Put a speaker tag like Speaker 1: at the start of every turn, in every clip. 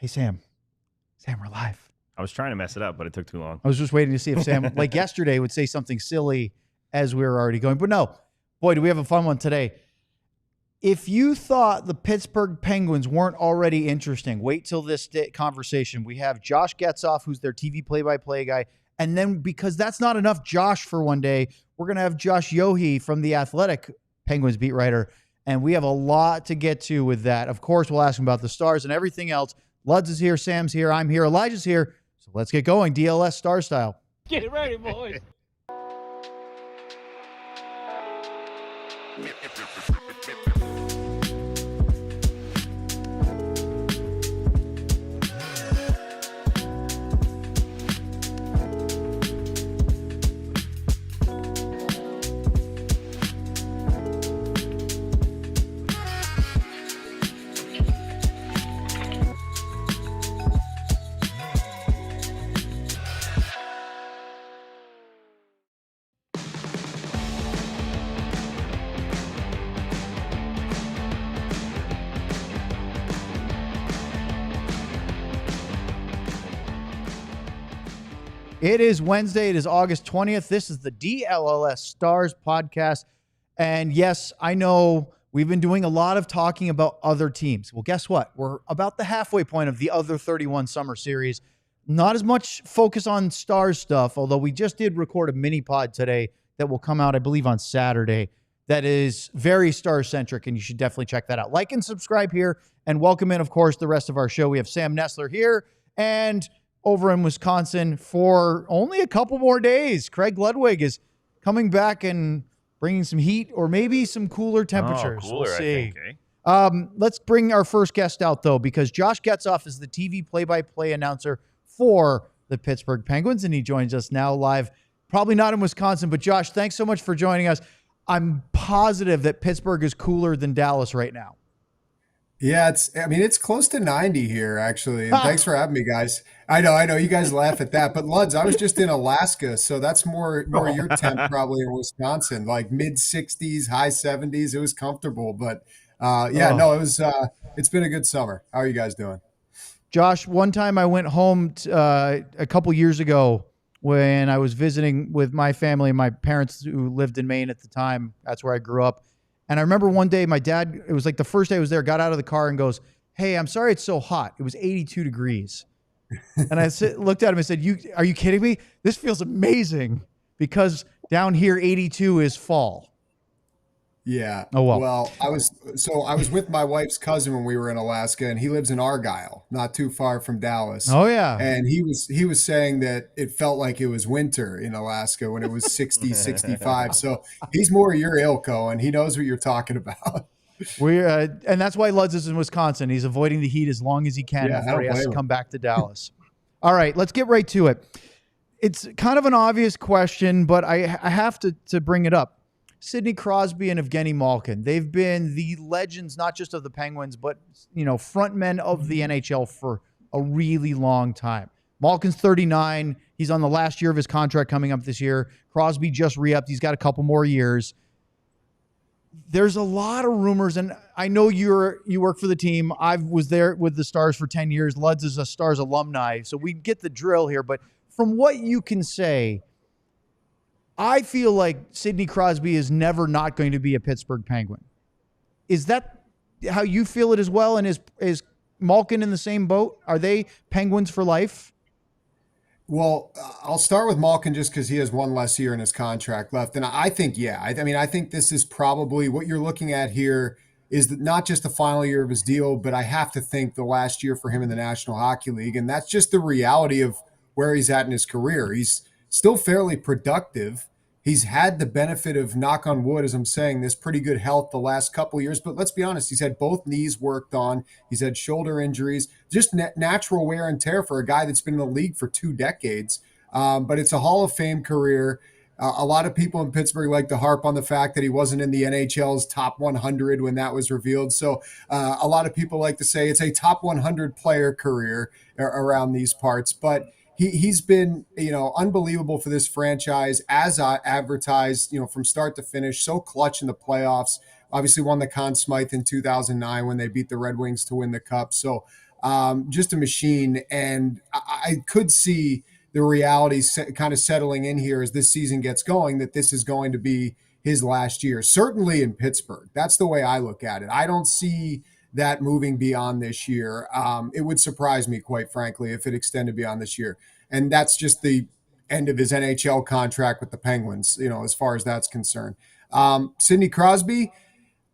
Speaker 1: Hey, Sam. Sam, we're live.
Speaker 2: I was trying to mess it up, but it took too long.
Speaker 1: I was just waiting to see if Sam, like yesterday, would say something silly as we were already going. But no, boy, do we have a fun one today. If you thought the Pittsburgh Penguins weren't already interesting, wait till this conversation. We have Josh Getzoff, who's their TV play-by-play guy. And then because that's not enough Josh for one day, we're going to have Josh Yohe from The Athletic, Penguins beat writer. And we have a lot to get to with that. Of course, we'll ask him about the Stars and everything else. Luds is here, Sam's here, I'm here, Elijah's here. So let's get going, DLS Star style.
Speaker 3: Get ready, boys.
Speaker 1: It is Wednesday. It is August 20th. This is the DLS Stars podcast. And yes, I know we've been doing a lot of talking about other teams. Well, guess what? We're about the halfway point of the other 31 summer series. Not as much focus on Stars stuff, although we just did record a mini pod today that will come out, I believe, on Saturday. That is very Stars-centric, and you should definitely check that out. Like and subscribe here, and welcome in, of course, the rest of our show. We have Sam Nestler here, and over in Wisconsin for only a couple more days. Craig Ludwig is coming back and bringing some heat or maybe some cooler temperatures.
Speaker 2: Cooler,
Speaker 1: we'll see.
Speaker 2: I think,
Speaker 1: Let's bring our first guest out, though, because Josh Getzoff is the TV play-by-play announcer for the Pittsburgh Penguins, and he joins us now live, probably not in Wisconsin. But, Josh, thanks so much for joining us. I'm positive that Pittsburgh is cooler than Dallas right now.
Speaker 4: Yeah, it's close to 90 here, actually. And thanks for having me, guys. I know. You guys laugh at that. But, Luds, I was just in Alaska, so that's more your temp probably in Wisconsin, like mid-60s, high 70s. It was comfortable. But, it's been a good summer. How are you guys doing?
Speaker 1: Josh, one time I went home a couple years ago when I was visiting with my family and my parents who lived in Maine at the time. That's where I grew up. And I remember one day my dad, it was like the first day I was there, got out of the car and goes, "Hey, I'm sorry it's so hot. It was 82 degrees. And I looked at him and said, are you kidding me? This feels amazing because down here 82 is fall."
Speaker 4: Yeah.
Speaker 1: Oh, well.
Speaker 4: Well, I was with my wife's cousin when we were in Alaska, and he lives in Argyle, not too far from Dallas.
Speaker 1: Oh, yeah.
Speaker 4: And he was saying that it felt like it was winter in Alaska when it was 60, 65. So he's more your ilk, and he knows what you're talking about.
Speaker 1: And that's why Luds is in Wisconsin. He's avoiding the heat as long as he can before he has to come back to Dallas. All right, let's get right to it. It's kind of an obvious question, but I have to bring it up. Sidney Crosby and Evgeni Malkin. They've been the legends, not just of the Penguins, but, front men of the NHL for a really long time. Malkin's 39. He's on the last year of his contract coming up this year. Crosby just re-upped. He's got a couple more years. There's a lot of rumors, and I know you work for the team. I was there with the Stars for 10 years. Luds is a Stars alumni, so we get the drill here. But from what you can say, I feel like Sidney Crosby is never not going to be a Pittsburgh Penguin. Is that how you feel it as well? And is Malkin in the same boat? Are they Penguins for life?
Speaker 4: Well, I'll start with Malkin just because he has one less year in his contract left. And I think, I think this is probably what you're looking at here is not just the final year of his deal, but I have to think the last year for him in the National Hockey League. And that's just the reality of where he's at in his career. He's still fairly productive. He's had the benefit of, knock on wood, as I'm saying, this pretty good health the last couple of years. But let's be honest, he's had both knees worked on. He's had shoulder injuries, just natural wear and tear for a guy that's been in the league for 2 decades. But it's a Hall of Fame career. A lot of people in Pittsburgh like to harp on the fact that he wasn't in the NHL's top 100 when that was revealed. So a lot of people like to say it's a top 100 player career around these parts. But he's been, unbelievable for this franchise as advertised, from start to finish, so clutch in the playoffs. Obviously won the Conn Smythe in 2009 when they beat the Red Wings to win the Cup. So just a machine. And I could see the reality kind of settling in here as this season gets going, that this is going to be his last year, certainly in Pittsburgh. That's the way I look at it. I don't see that moving beyond this year. It would surprise me, quite frankly, if it extended beyond this year. And that's just the end of his NHL contract with the Penguins, as far as that's concerned. Sidney Crosby,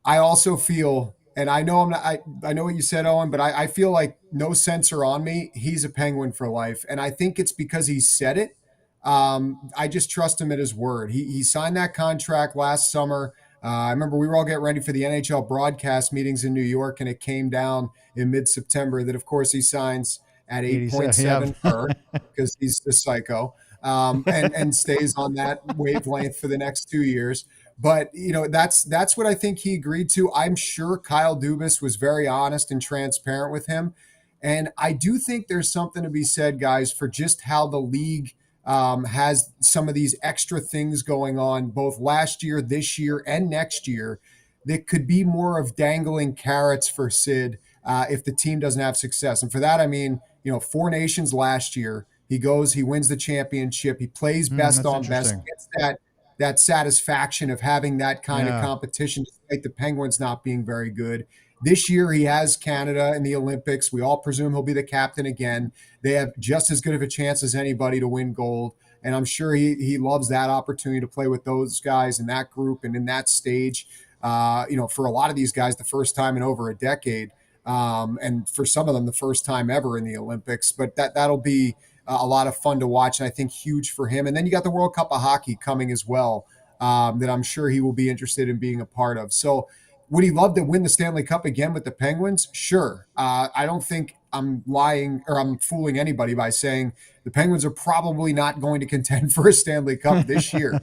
Speaker 4: I also feel, and I know I know what you said, Owen, but I feel like no censor on me. He's a Penguin for life. And I think it's because he said it. I just trust him at his word. He signed that contract last summer. I remember we were all getting ready for the NHL broadcast meetings in New York, and it came down in mid-September that, of course, he signs at 8.7 per because he's the psycho, and stays on that wavelength for the next 2 years. But, that's what I think he agreed to. I'm sure Kyle Dubas was very honest and transparent with him. And I do think there's something to be said, guys, for just how the league has some of these extra things going on both last year, this year, and next year that could be more of dangling carrots for Sid if the team doesn't have success. And for that, I mean, 4 Nations last year, he wins the championship, he plays best on best, gets that satisfaction of having that kind of competition, despite the Penguins not being very good. This year, he has Canada in the Olympics. We all presume he'll be the captain again. They have just as good of a chance as anybody to win gold. And I'm sure he loves that opportunity to play with those guys in that group and in that stage. For a lot of these guys, the first time in over a decade. And for some of them, the first time ever in the Olympics. But that'll be a lot of fun to watch, and I think huge for him. And then you got the World Cup of Hockey coming as well, that I'm sure he will be interested in being a part of. So would he love to win the Stanley Cup again with the Penguins? Sure. I don't think I'm lying or I'm fooling anybody by saying the Penguins are probably not going to contend for a Stanley Cup this year.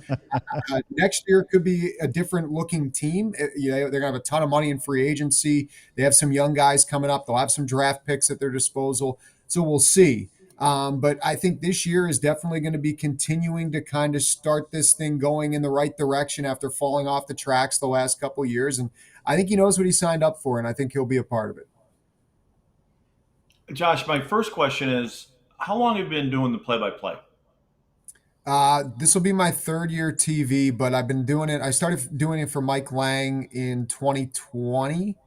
Speaker 4: Next year could be a different looking team. They're going to have a ton of money in free agency. They have some young guys coming up. They'll have some draft picks at their disposal. So we'll see. But I think this year is definitely going to be continuing to kind of start this thing going in the right direction after falling off the tracks the last couple of years. And I think he knows what he signed up for, and I think he'll be a part of it.
Speaker 3: Josh, my first question is, how long have you been doing the play-by-play?
Speaker 4: This will be my 3rd year TV, but I've been doing it. I started doing it for Mike Lang in 2020,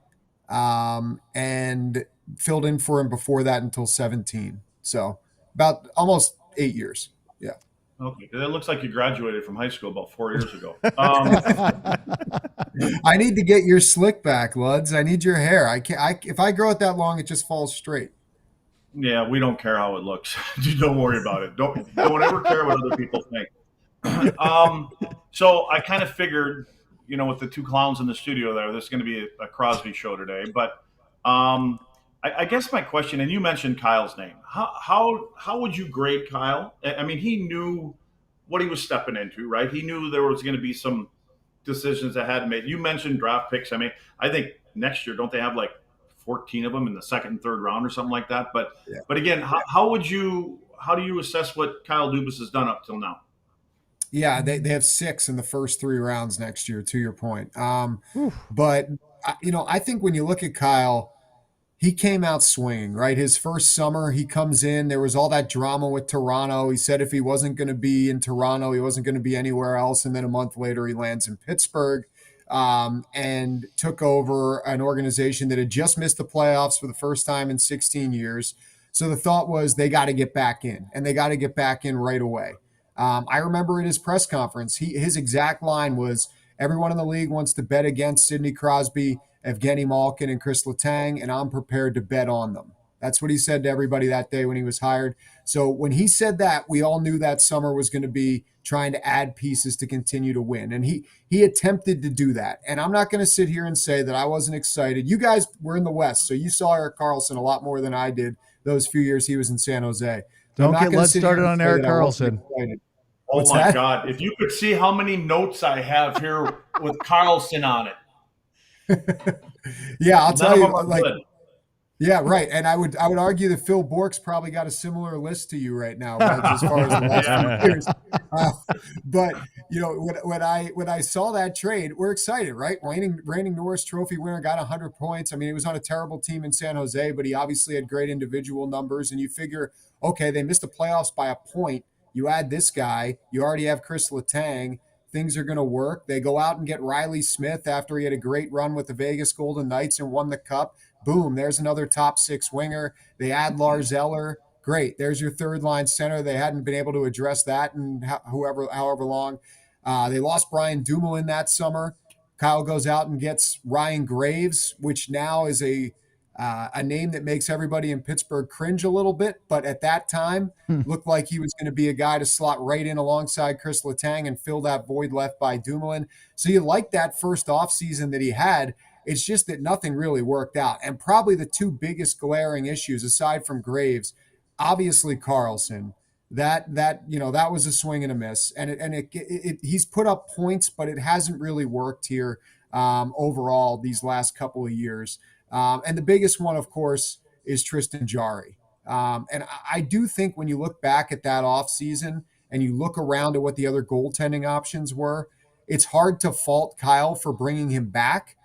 Speaker 4: and filled in for him before that until 17. So about almost 8 years. Yeah.
Speaker 3: Okay. It looks like you graduated from high school about 4 years ago.
Speaker 4: I need to get your slick back, Luds. I need your hair. If I grow it that long, it just falls straight.
Speaker 3: Yeah, we don't care how it looks. Don't worry about it. Don't ever care what other people think. So I kind of figured, with the 2 clowns in the studio there, this is going to be a Crosby show today. But I guess my question, and you mentioned Kyle's name. How would you grade Kyle? I mean, he knew what he was stepping into, right? He knew there was going to be some decisions that had to make. You mentioned draft picks. I mean, I think next year, don't they have like 14 of them in the 2nd and 3rd round or something like that? But again, how do you assess what Kyle Dubas has done up till now?
Speaker 4: Yeah, they have 6 in the first 3 rounds next year, to your point. But I think when you look at Kyle, he came out swinging, right? His first summer, he comes in. There was all that drama with Toronto. He said if he wasn't going to be in Toronto, he wasn't going to be anywhere else. And then a month later, he lands in Pittsburgh and took over an organization that had just missed the playoffs for the first time in 16 years. So the thought was they got to get back in, and they got to get back in right away. I remember at his press conference, his exact line was, everyone in the league wants to bet against Sidney Crosby, Evgeni Malkin, and Kris Letang, and I'm prepared to bet on them. That's what he said to everybody that day when he was hired. So when he said that, we all knew that summer was going to be trying to add pieces to continue to win. And he attempted to do that. And I'm not going to sit here and say that I wasn't excited. You guys were in the West, so you saw Erik Karlsson a lot more than I did those few years he was in San Jose.
Speaker 1: Don't get let's started on Erik Karlsson.
Speaker 3: Oh my God. If you could see how many notes I have here with Karlsson on it.
Speaker 4: Yeah, I'll tell you, Yeah, right. And I would argue that Phil Bork's probably got a similar list to you right now, Reg, as far as the last few years. But when I saw that trade, we're excited, right? Reigning Norris Trophy winner, got 100 points. I mean, he was on a terrible team in San Jose, but he obviously had great individual numbers. And you figure, okay, they missed the playoffs by a point. You add this guy, you already have Kris Letang. Things are going to work. They go out and get Riley Smith after he had a great run with the Vegas Golden Knights and won the Cup. Boom, there's another top six winger. They add Lars Eller. Great. There's your third line center. They hadn't been able to address that in however long. They lost Bryan Dumoulin that summer. Kyle goes out and gets Ryan Graves, which now is a name that makes everybody in Pittsburgh cringe a little bit. But at that time, looked like he was going to be a guy to slot right in alongside Kris Letang and fill that void left by Dumoulin. So you like that first offseason that he had. It's just that nothing really worked out. And probably the two biggest glaring issues, aside from Graves, obviously Karlsson. That was a swing and a miss. And he's put up points, but it hasn't really worked here overall these last couple of years. And the biggest one, of course, is Tristan Jarry. And I do think when you look back at that offseason and you look around at what the other goaltending options were, it's hard to fault Kyle for bringing him back.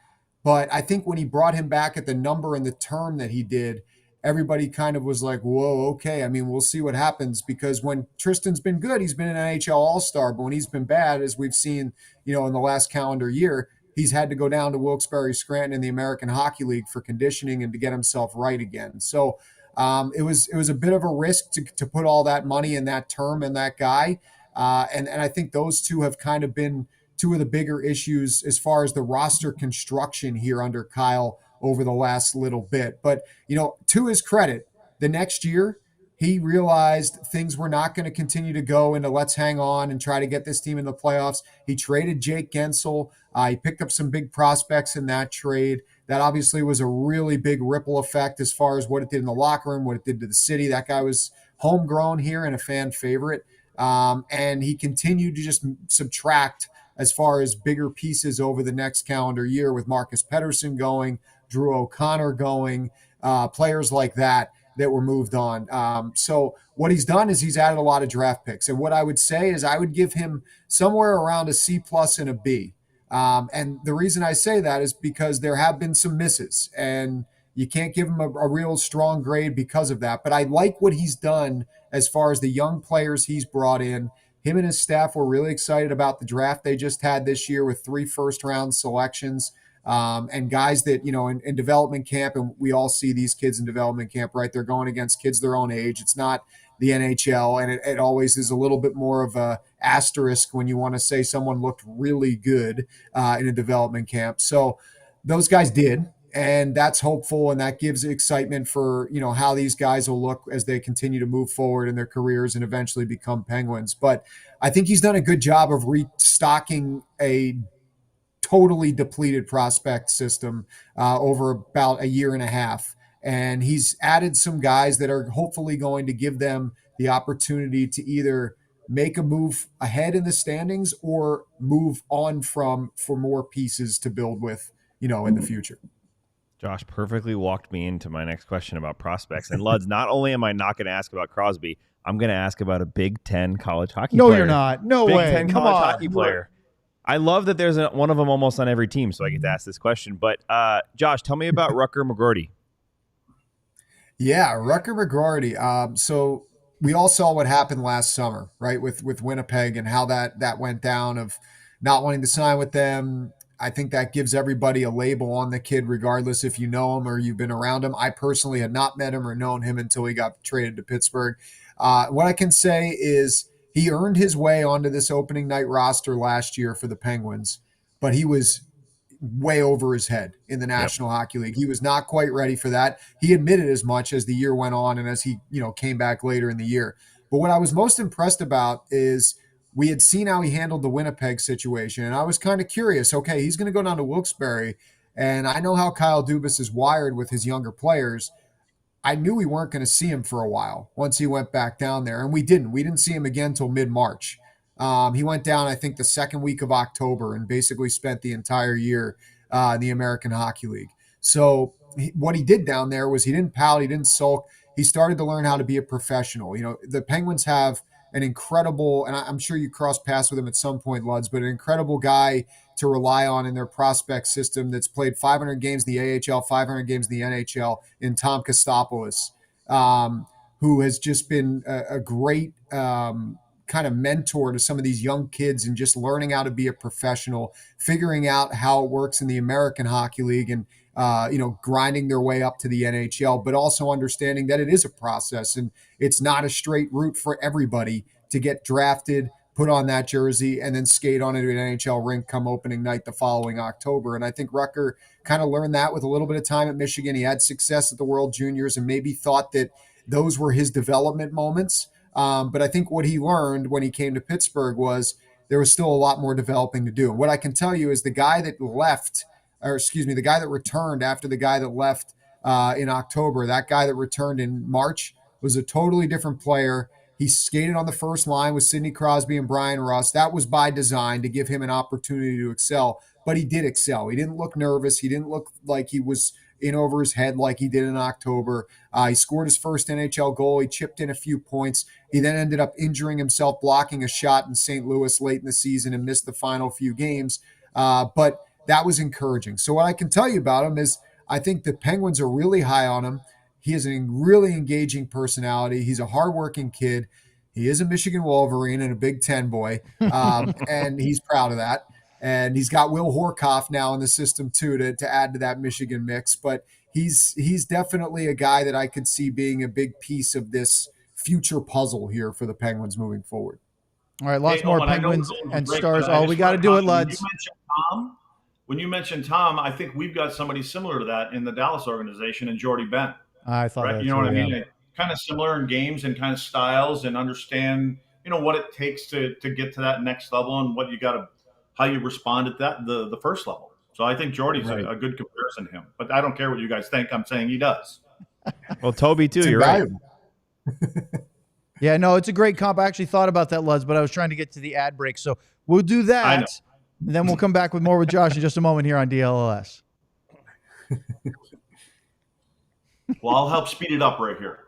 Speaker 4: But I think when he brought him back at the number and the term that he did, everybody kind of was like, whoa, okay. I mean, we'll see what happens, because when Tristan's been good, he's been an NHL All-Star. But when he's been bad, as we've seen, in the last calendar year, he's had to go down to Wilkes-Barre Scranton in the American Hockey League for conditioning and to get himself right again. So it was a bit of a risk to put all that money in that term and that guy. And I think those two have kind of been two of the bigger issues as far as the roster construction here under Kyle over the last little bit. But, to his credit, the next year, he realized things were not going to continue to go into let's hang on and try to get this team in the playoffs. He traded Jake Gensel. He picked up some big prospects in that trade. That obviously was a really big ripple effect as far as what it did in the locker room, what it did to the city. That guy was homegrown here and a fan favorite. And he continued to just subtract as far as bigger pieces over the next calendar year, with Marcus Pettersson going, Drew O'Connor going, players like that were moved on. So what he's done is he's added a lot of draft picks. And what I would say is I would give him somewhere around a C+ and a B. And the reason I say that is because there have been some misses, and you can't give him a real strong grade because of that. But I like what he's done as far as the young players he's brought in. Him and his staff were really excited about the draft they just had this year with 3 first-round selections, and guys that, in development camp, and we all see these kids in development camp, right? They're going against kids their own age. It's not the NHL, and it always is a little bit more of a asterisk when you want to say someone looked really good in a development camp. So those guys did. And that's hopeful, and that gives excitement for, how these guys will look as they continue to move forward in their careers and eventually become Penguins. But I think he's done a good job of restocking a totally depleted prospect system over about a year and a half. And he's added some guys that are hopefully going to give them the opportunity to either make a move ahead in the standings or move on for more pieces to build with, in the future.
Speaker 2: Josh perfectly walked me into my next question about prospects. And Luds, not only am I not going to ask about Crosby, I'm going to ask about a Big Ten college hockey player.
Speaker 1: No, you're not. No way.
Speaker 2: Big Ten college hockey player. I love that there's one of them almost on every team, so I get to ask this question. But Josh, tell me about Rucker McGroarty.
Speaker 4: Yeah, Rucker McGroarty. So we all saw what happened last summer, right, with Winnipeg and how that went down, of not wanting to sign with them. I think that gives everybody a label on the kid, regardless if you know him or you've been around him. I personally had not met him or known him until he got traded to Pittsburgh. What I can say is he earned his way onto this opening night roster last year for the Penguins, but he was way over his head in the National Hockey League. He was not quite ready for that. He admitted as much as the year went on and as he came back later in the year. But what I was most impressed about is we had seen how he handled the Winnipeg situation, and I was kind of curious. Okay, he's going to go down to Wilkes-Barre, and I know how Kyle Dubas is wired with his younger players. I knew we weren't going to see him for a while once he went back down there, and we didn't. We didn't see him again until mid-March. He went down, I think, the second week of October and basically spent the entire year in the American Hockey League. So what he did down there was he didn't pout, he didn't sulk. He started to learn how to be a professional. You know, the Penguins have an incredible, and I'm sure you cross paths with him at some point, Luds, but an incredible guy to rely on in their prospect system that's played 500 games in the AHL, 500 games in the NHL, in Tom Kostopoulos, who has just been a great kind of mentor to some of these young kids and just learning how to be a professional, figuring out how it works in the American Hockey League and, grinding their way up to the NHL, but also understanding that it is a process and it's not a straight route for everybody to get drafted, put on that jersey, and then skate on into an NHL rink come opening night the following October. And I think Rucker kind of learned that with a little bit of time at Michigan. He had success at the World Juniors and maybe thought that those were his development moments. But I think what he learned when he came to Pittsburgh was there was still a lot more developing to do. And what I can tell you is the guy that returned after the guy that left in October, that guy that returned in March was a totally different player. He skated on the first line with Sidney Crosby and Bryan Rust. That was by design to give him an opportunity to excel, but he did excel. He didn't look nervous. He didn't look like he was in over his head like he did in October. He scored his first NHL goal. He chipped in a few points. He then ended up injuring himself, blocking a shot in St. Louis late in the season and missed the final few games. But that was encouraging. So what I can tell you about him is I think the Penguins are really high on him. He has a really engaging personality. He's a hardworking kid. He is a Michigan Wolverine and a Big Ten boy, and he's proud of that. And he's got Will Horkoff now in the system too to add to that Michigan mix. But he's definitely a guy that I could see being a big piece of this future puzzle here for the Penguins moving forward.
Speaker 1: All right, lots more Penguins and Stars. Oh, we got to do it, Luds.
Speaker 3: When you mentioned Tom, I think we've got somebody similar to that in the Dallas organization, and Jordy Ben.
Speaker 1: I thought
Speaker 3: right? You know what I mean? Kind of similar in games and kind of styles, and understand what it takes to get to that next level and what you got to, how you respond at that the first level. So I think Jordy's a good comparison to him. But I don't care what you guys think. I'm saying he does.
Speaker 2: Well, Toby too. You're right.
Speaker 1: Yeah, no, it's a great comp. I actually thought about that, Luds, but I was trying to get to the ad break, so we'll do that. And then we'll come back with more with Josh in just a moment here on DLLS.
Speaker 3: Well, I'll help speed it up right here.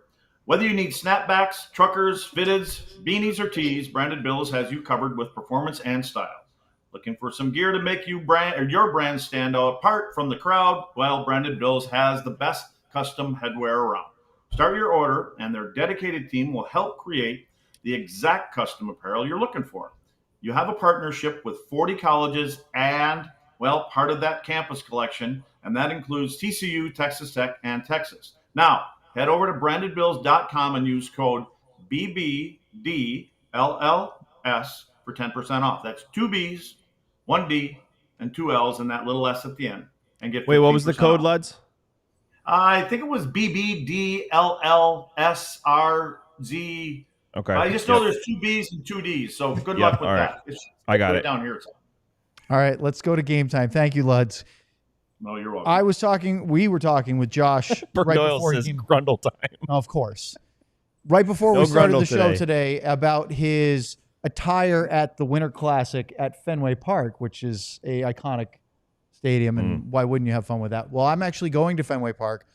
Speaker 3: Whether you need snapbacks, truckers, fitteds, beanies, or tees, Branded Bills has you covered with performance and style. Looking for some gear to make your brand stand out apart from the crowd? Well, Branded Bills has the best custom headwear around. Start your order, and their dedicated team will help create the exact custom apparel you're looking for. You have a partnership with 40 colleges and, well, part of that campus collection, and that includes TCU, Texas Tech, and Texas. Now, head over to brandedbills.com and use code BBDLLS for 10% off. That's 2 B's, 1 D, and 2 L's, and that little S at the end. And get.
Speaker 2: Wait, what was the code, Luds?
Speaker 3: I think it was BBDLLSRZ.
Speaker 2: Okay.
Speaker 3: I just know there's 2 B's and 2 D's, so good luck with that.
Speaker 2: I got it
Speaker 3: down here.
Speaker 1: All right, let's go to game time. Thank you, Luds.
Speaker 3: No, you're welcome.
Speaker 1: We were talking with Josh right before he came.
Speaker 2: Grundle time.
Speaker 1: Of course. Right before we started the show today about his attire at the Winter Classic at Fenway Park, which is a iconic stadium, and why wouldn't you have fun with that? Well, I'm actually going to Fenway Park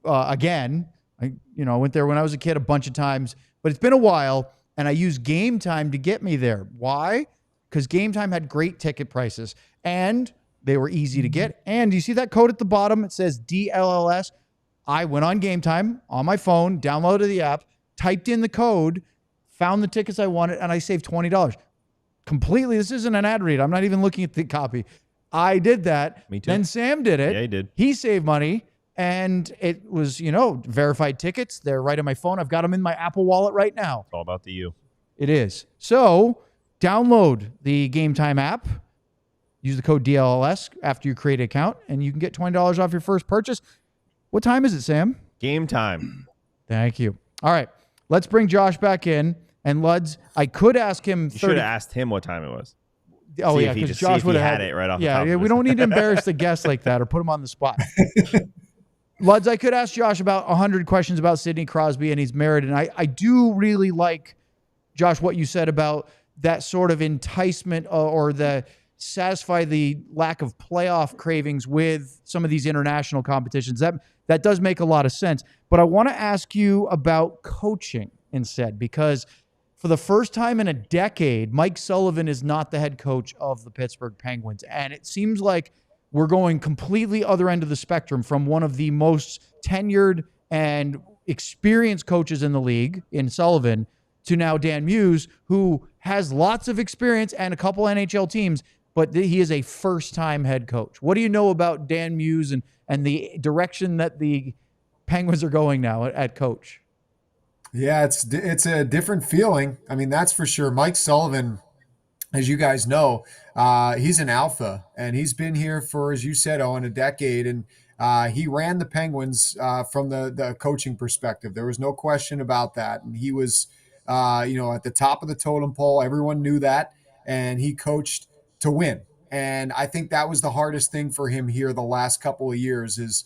Speaker 1: again. I went there when I was a kid a bunch of times, but it's been a while, and I used Game Time to get me there. Why? Because Game Time had great ticket prices, and they were easy to get. And you see that code at the bottom? It says DLLS. I went on Game Time on my phone, downloaded the app, typed in the code, found the tickets I wanted, and I saved $20. Completely. This isn't an ad read. I'm not even looking at the copy. I did that.
Speaker 2: Me too.
Speaker 1: Then Sam did it.
Speaker 2: Yeah, he did.
Speaker 1: He saved money, and it was, verified tickets. They're right on my phone. I've got them in my Apple Wallet right now.
Speaker 2: It's all about the you.
Speaker 1: It is. So download the Game Time app. Use the code DLLS after you create an account, and you can get $20 off your first purchase. What time is it, Sam?
Speaker 2: Game time.
Speaker 1: Thank you. All right. Let's bring Josh back in. And Luds, I could ask him.
Speaker 2: You should have asked him what time it was.
Speaker 1: Oh, yeah, because Josh would have
Speaker 2: had it right off the top.
Speaker 1: Yeah, we don't need to embarrass the guest like that or put him on the spot. Luds, I could ask Josh about 100 questions about Sidney Crosby, and he's married. And I do really like, Josh, what you said about that sort of enticement or the satisfy the lack of playoff cravings with some of these international competitions. That does make a lot of sense. But I want to ask you about coaching instead, because for the first time in a decade, Mike Sullivan is not the head coach of the Pittsburgh Penguins. And it seems like we're going completely other end of the spectrum from one of the most tenured and experienced coaches in the league in Sullivan to now Dan Muse, who has lots of experience and a couple NHL teams, but he is a first-time head coach. What do you know about Dan Muse and the direction that the Penguins are going now at coach?
Speaker 4: Yeah, it's a different feeling. I mean, that's for sure. Mike Sullivan, as you guys know, he's an alpha, and he's been here for, as you said, Owen, a decade, and he ran the Penguins from the coaching perspective. There was no question about that, and he was, at the top of the totem pole. Everyone knew that, and he coached to win. And I think that was the hardest thing for him here the last couple of years is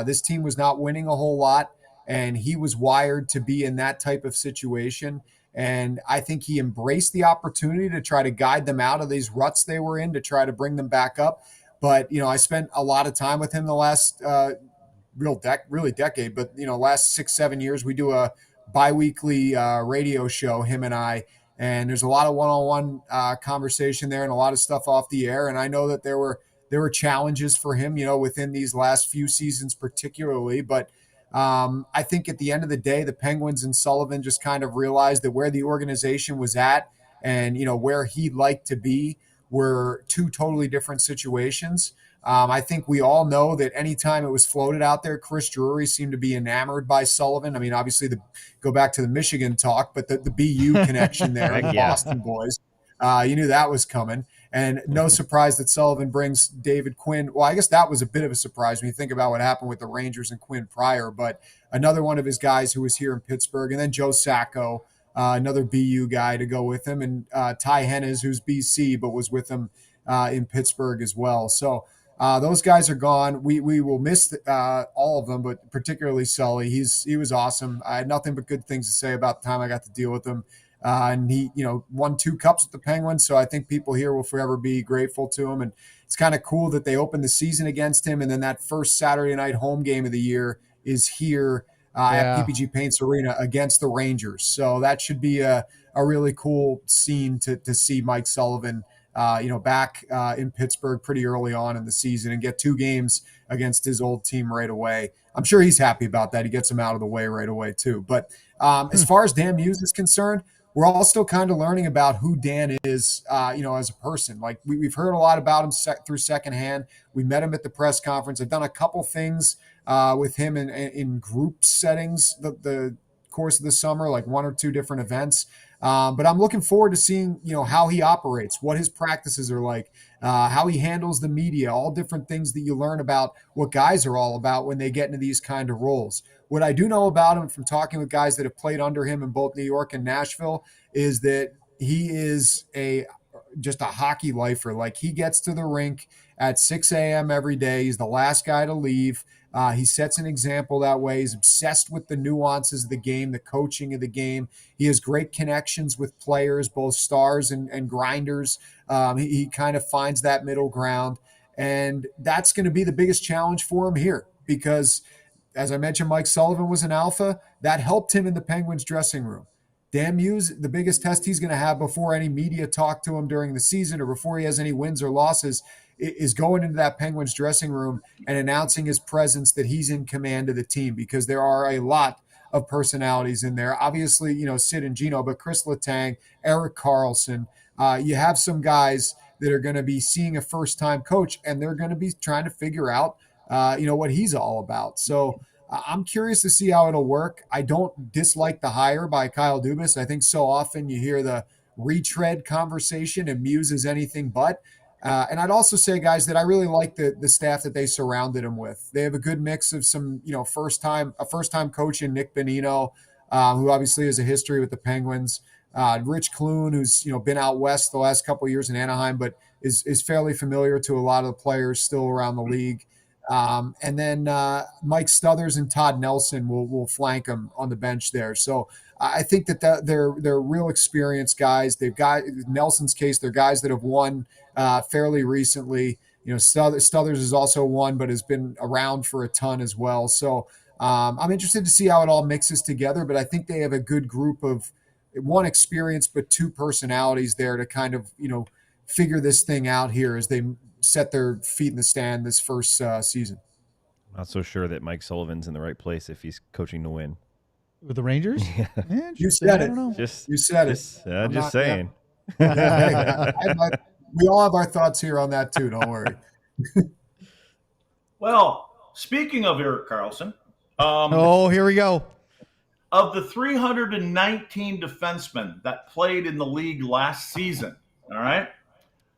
Speaker 4: this team was not winning a whole lot. And he was wired to be in that type of situation. And I think he embraced the opportunity to try to guide them out of these ruts they were in, to try to bring them back up. But, I spent a lot of time with him the last really decade, but, last 6-7 years. We do a biweekly radio show, him and I, and there's a lot of one-on-one conversation there and a lot of stuff off the air. And I know that there were challenges for him, within these last few seasons particularly, but I think at the end of the day, the Penguins and Sullivan just kind of realized that where the organization was at and, where he'd like to be were two totally different situations. I think we all know that anytime it was floated out there, Kris Drury seemed to be enamored by Sullivan. I mean, obviously go back to the Michigan talk, but the BU connection there, the Boston boys, you knew that was coming. And no surprise that Sullivan brings David Quinn. Well, I guess that was a bit of a surprise when you think about what happened with the Rangers and Quinn prior. But another one of his guys who was here in Pittsburgh. And then Joe Sacco, another BU guy to go with him. And Ty Hennes, who's BC, but was with him in Pittsburgh as well. So those guys are gone. We will miss all of them, but particularly Sully. He was awesome. I had nothing but good things to say about the time I got to deal with him. And he, won 2 cups with the Penguins. So I think people here will forever be grateful to him. And it's kind of cool that they opened the season against him. And then that first Saturday night home game of the year is here at PPG Paints Arena against the Rangers. So that should be a really cool scene to see Mike Sullivan, back in Pittsburgh pretty early on in the season and get 2 games against his old team right away. I'm sure he's happy about that. He gets him out of the way right away too. But as far as Dan Muse is concerned, we're all still kind of learning about who Dan is, as a person. Like we've heard a lot about him through secondhand. We met him at the press conference. I've done a couple things with him in group settings the course of the summer, like 1 or 2 different events. But I'm looking forward to seeing, how he operates, what his practices are like, how he handles the media, all different things that you learn about what guys are all about when they get into these kind of roles. What I do know about him from talking with guys that have played under him in both New York and Nashville is that he is just a hockey lifer. Like he gets to the rink at 6 a.m. every day. He's the last guy to leave. He sets an example that way. He's obsessed with the nuances of the game, the coaching of the game. He has great connections with players, both stars and grinders. He kind of finds that middle ground. And that's going to be the biggest challenge for him here because, as I mentioned, Mike Sullivan was an alpha. That helped him in the Penguins dressing room. Dan Muse, the biggest test he's going to have before any media talk to him during the season or before he has any wins or losses is going into that Penguins dressing room and announcing his presence that he's in command of the team because there are a lot of personalities in there. Obviously, Sid and Gino, but Kris Letang, Erik Karlsson. You have some guys that are going to be seeing a first-time coach and they're going to be trying to figure out what he's all about. So I'm curious to see how it'll work. I don't dislike the hire by Kyle Dubas. I think so often you hear the retread conversation and Muse is anything but. And I'd also say, guys, that I really like the staff that they surrounded him with. They have a good mix of some, first-time coach in Nick Bonino, who obviously has a history with the Penguins. Rich Kloon, who's, been out west the last couple of years in Anaheim, but is fairly familiar to a lot of the players still around the league. And then Mike Stothers and Todd Nelson will flank him on the bench there. So I think that they're real experienced guys. They've got, in Nelson's case, they're guys that have won fairly recently. Stothers has also won, but has been around for a ton as well. So I'm interested to see how it all mixes together, but I think they have a good group of, one, experience, but two, personalities there to kind of, figure this thing out here as they set their feet in the stand this first season.
Speaker 2: Not so sure that Mike Sullivan's in the right place if he's coaching to win.
Speaker 1: With the Rangers?
Speaker 2: Yeah.
Speaker 4: You said it.
Speaker 2: You said it. Just saying.
Speaker 4: Yeah. We all have our thoughts here on that too. Don't worry.
Speaker 3: Well, speaking of Erik Karlsson.
Speaker 1: Here we go.
Speaker 3: Of the 319 defensemen that played in the league last season, all right,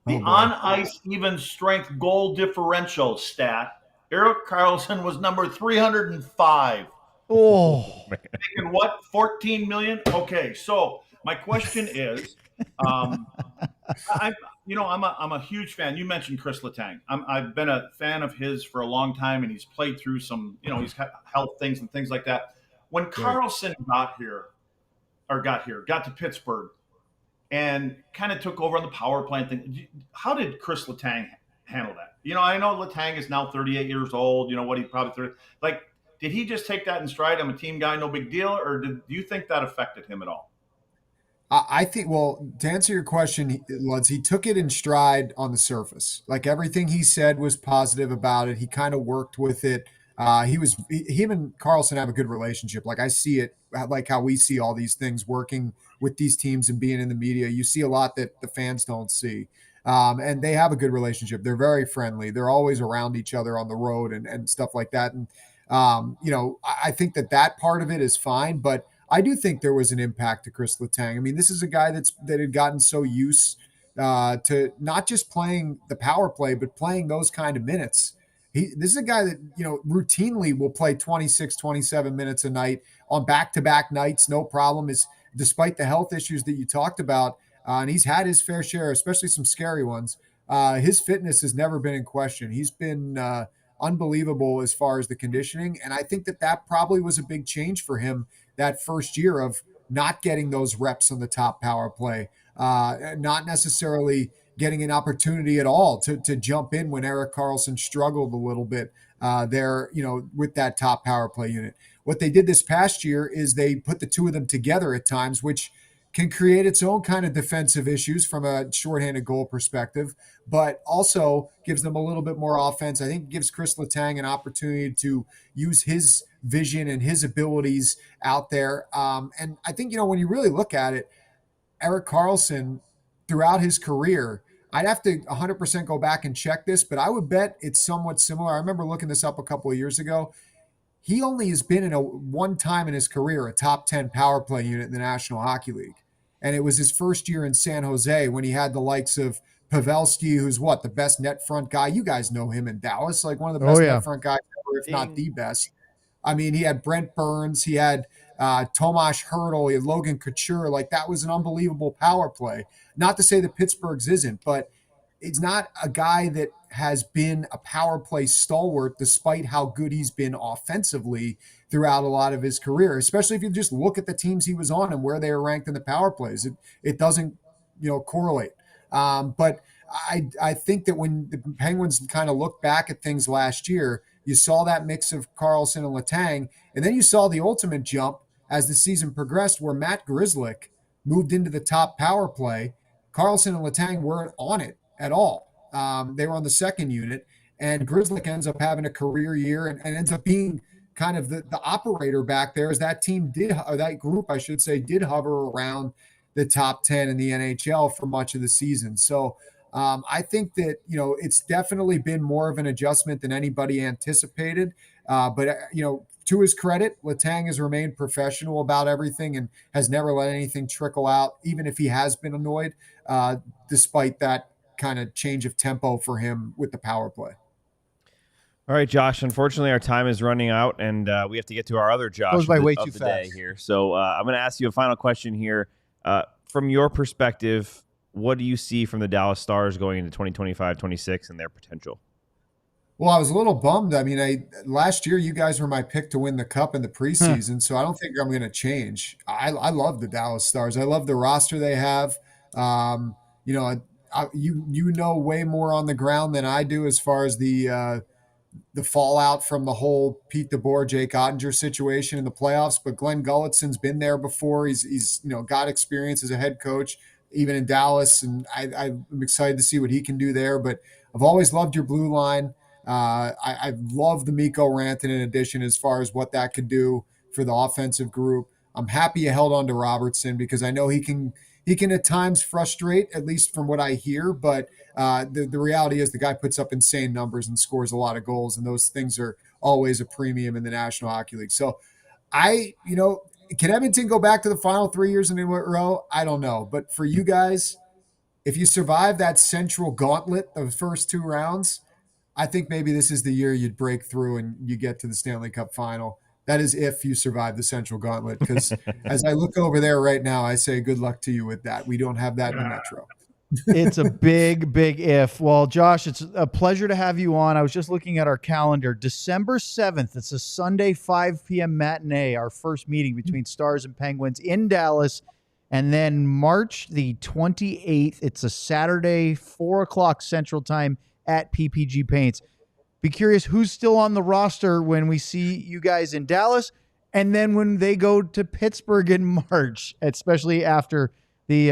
Speaker 3: the on-ice even strength goal differential stat, Erik Karlsson was number 305.
Speaker 1: Oh,
Speaker 3: making what? 14 million? Okay, so my question is, I'm a huge fan. You mentioned Kris Letang. I've been a fan of his for a long time, and he's played through some, he's got health things and things like that. When Karlsson got to Pittsburgh, and kind of took over on the power play thing, how did Kris Letang handle that? I know Letang is now 38 years old. He probably 30. Like, did he just take that in stride? I'm a team guy, no big deal, or do you think that affected him at all?
Speaker 4: I think, well, to answer your question, Luds, he took it in stride on the surface. Like, everything he said was positive about it. He kind of worked with it. Him and Karlsson have a good relationship. Like, I see it, like how we see all these things working with these teams and being in the media. You see a lot that the fans don't see. And they have a good relationship. They're very friendly. They're always around each other on the road and stuff like that. And, I think that part of it is fine, but I do think there was an impact to Kris Letang. I mean, this is a guy that had gotten so used to not just playing the power play, but playing those kind of minutes. This is a guy that, routinely will play 26, 27 minutes a night on back-to-back nights, no problem, despite the health issues that you talked about. And he's had his fair share, especially some scary ones. His fitness has never been in question. He's been unbelievable as far as the conditioning. And I think that probably was a big change for him that first year of not getting those reps on the top power play, not necessarily getting an opportunity at all to jump in when Erik Karlsson struggled a little bit there, with that top power play unit. What they did this past year is they put the two of them together at times, which can create its own kind of defensive issues from a shorthanded goal perspective, but also gives them a little bit more offense. I think it gives Kris Letang an opportunity to use his vision and his abilities out there. And I think, when you really look at it, Erik Karlsson throughout his career, I'd have to 100% go back and check this, but I would bet it's somewhat similar. I remember looking this up a couple of years ago. He only has been in one time in his career, a top 10 power play unit in the National Hockey League. And it was his first year in San Jose when he had the likes of Pavelski, who's the best net front guy. You guys know him in Dallas, like one of the best net front guys ever, if not the best. I mean, he had Brent Burns, he had Tomas Hertl, he had Logan Couture. Like, that was an unbelievable power play. Not to say that Pittsburgh's isn't, but it's not a guy that has been a power play stalwart despite how good he's been offensively throughout a lot of his career, especially if you just look at the teams he was on and where they were ranked in the power plays. It doesn't, correlate. But I think that when the Penguins kind of look back at things last year, you saw that mix of Karlsson and Letang, and then you saw the ultimate jump as the season progressed where Matt Grzelcyk moved into the top power play. Karlsson and Letang weren't on it at all. They were on the second unit, and Grzelcyk ends up having a career year and ends up being kind of the operator back there as that team that group, I should say, did hover around the top 10 in the NHL for much of the season. So I think that, it's definitely been more of an adjustment than anybody anticipated. But to his credit, Letang has remained professional about everything and has never let anything trickle out, even if he has been annoyed, despite that kind of change of tempo for him with the power play.
Speaker 2: All right, Josh, unfortunately our time is running out and we have to get to our other Josh
Speaker 1: of the
Speaker 2: fast. Day here. So I'm going to ask you a final question here. From your perspective, what do you see from the Dallas Stars going into 2025-26 and their potential?
Speaker 4: Well, I was a little bummed. I mean, last year you guys were my pick to win the cup in the preseason, so I don't think I'm going to change. I love the Dallas Stars. I love the roster they have. You know, you know way more on the ground than I do as far as the fallout from the whole Pete DeBoer, Jake Ottinger situation in the playoffs. But Glenn Gullitson's been there before. He's got experience as a head coach, even in Dallas, and I'm excited to see what he can do there. But I've always loved your blue line. I love the Mikko Rantanen addition as far as what that could do for the offensive group. I'm happy you held on to Robertson because I know he can at times frustrate, at least from what I hear. But the reality is the guy puts up insane numbers and scores a lot of goals, and those things are always a premium in the National Hockey League. So can Edmonton go back to the final 3 years in a row? I don't know. But for you guys, if you survive that central gauntlet of the first 2 rounds, I think maybe this is the year you'd break through and you get to the Stanley Cup final. That is if you survive the Central Gauntlet, because as I look over there right now, I say good luck to you with that. We don't have that in the Metro.
Speaker 1: It's a big, big if. Well, Josh, it's a pleasure to have you on. I was just looking at our calendar. December 7th, it's a Sunday 5 p.m. matinee, our first meeting between Stars and Penguins in Dallas. And then March the 28th, it's a Saturday, 4 o'clock Central Time at PPG Paints. Be curious who's still on the roster when we see you guys in Dallas, and then when they go to Pittsburgh in March, especially after the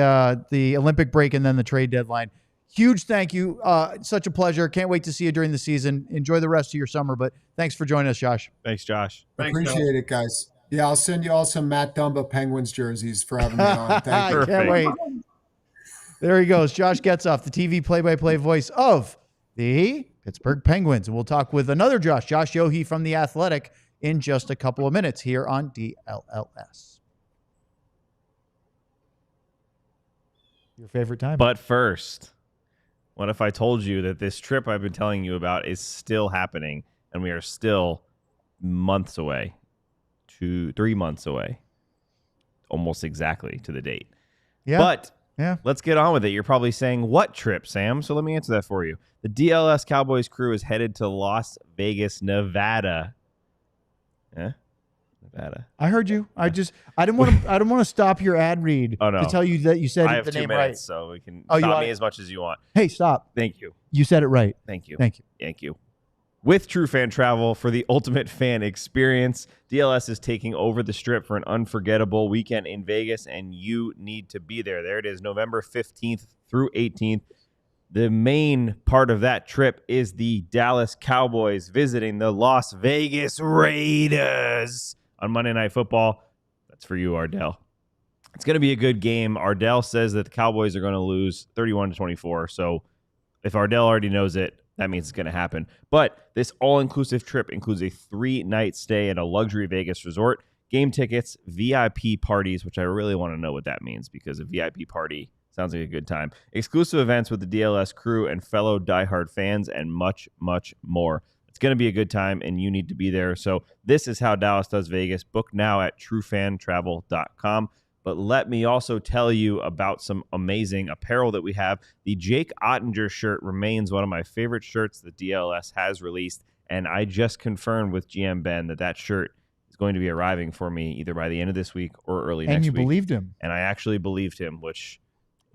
Speaker 1: Olympic break and then the trade deadline. Huge thank you. Such a pleasure. Can't wait to see you during the season. Enjoy the rest of your summer, but thanks for joining us, Josh.
Speaker 2: Thanks, Josh.
Speaker 4: Appreciate it, guys. Yeah, I'll send you all some Matt Dumba Penguins jerseys for having me on. Thank you.
Speaker 1: I can't wait. There he goes, Josh Getzoff, the TV play-by-play voice of the Pittsburgh Penguins. And we'll talk with another Josh Yohe from The Athletic in just a couple of minutes here on DLLS. Your favorite time.
Speaker 2: But first, what if I told you that this trip I've been telling you about is still happening and we are still months away, 3 months away, almost exactly to the date.
Speaker 1: Yeah.
Speaker 2: But
Speaker 1: yeah,
Speaker 2: let's get on with it. You're probably saying, what trip, Sam? So let me answer that for you. The DLS Cowboys crew is headed to Las Vegas, Nevada. Nevada.
Speaker 1: I heard you. I didn't want to stop your ad read to tell you that you said
Speaker 2: I have
Speaker 1: the
Speaker 2: 2
Speaker 1: name
Speaker 2: minutes,
Speaker 1: right.
Speaker 2: so we can stop me as much as you want.
Speaker 1: Hey, stop.
Speaker 2: Thank you.
Speaker 1: You said it right.
Speaker 2: Thank you.
Speaker 1: Thank you.
Speaker 2: Thank you. With True Fan Travel for the ultimate fan experience, DLS is taking over the Strip for an unforgettable weekend in Vegas, and you need to be there. There it is, November 15th through 18th. The main part of that trip is the Dallas Cowboys visiting the Las Vegas Raiders on Monday Night Football. That's for you, Ardell. It's going to be a good game. Ardell says that the Cowboys are going to lose 31-24. So if Ardell already knows it, that means it's going to happen. But this all-inclusive trip includes a 3-night stay at a luxury Vegas resort, game tickets, VIP parties, which I really want to know what that means because a VIP party sounds like a good time, exclusive events with the DLS crew and fellow diehard fans, and much, much more. It's going to be a good time, and you need to be there. So this is how Dallas does Vegas. Book now at truefantravel.com. But let me also tell you about some amazing apparel that we have. The Jake Ottinger shirt remains one of my favorite shirts that DLS has released, and I just confirmed with GM Ben that shirt is going to be arriving for me either by the end of this week or early next week.
Speaker 1: And you believed him.
Speaker 2: And I actually believed him, which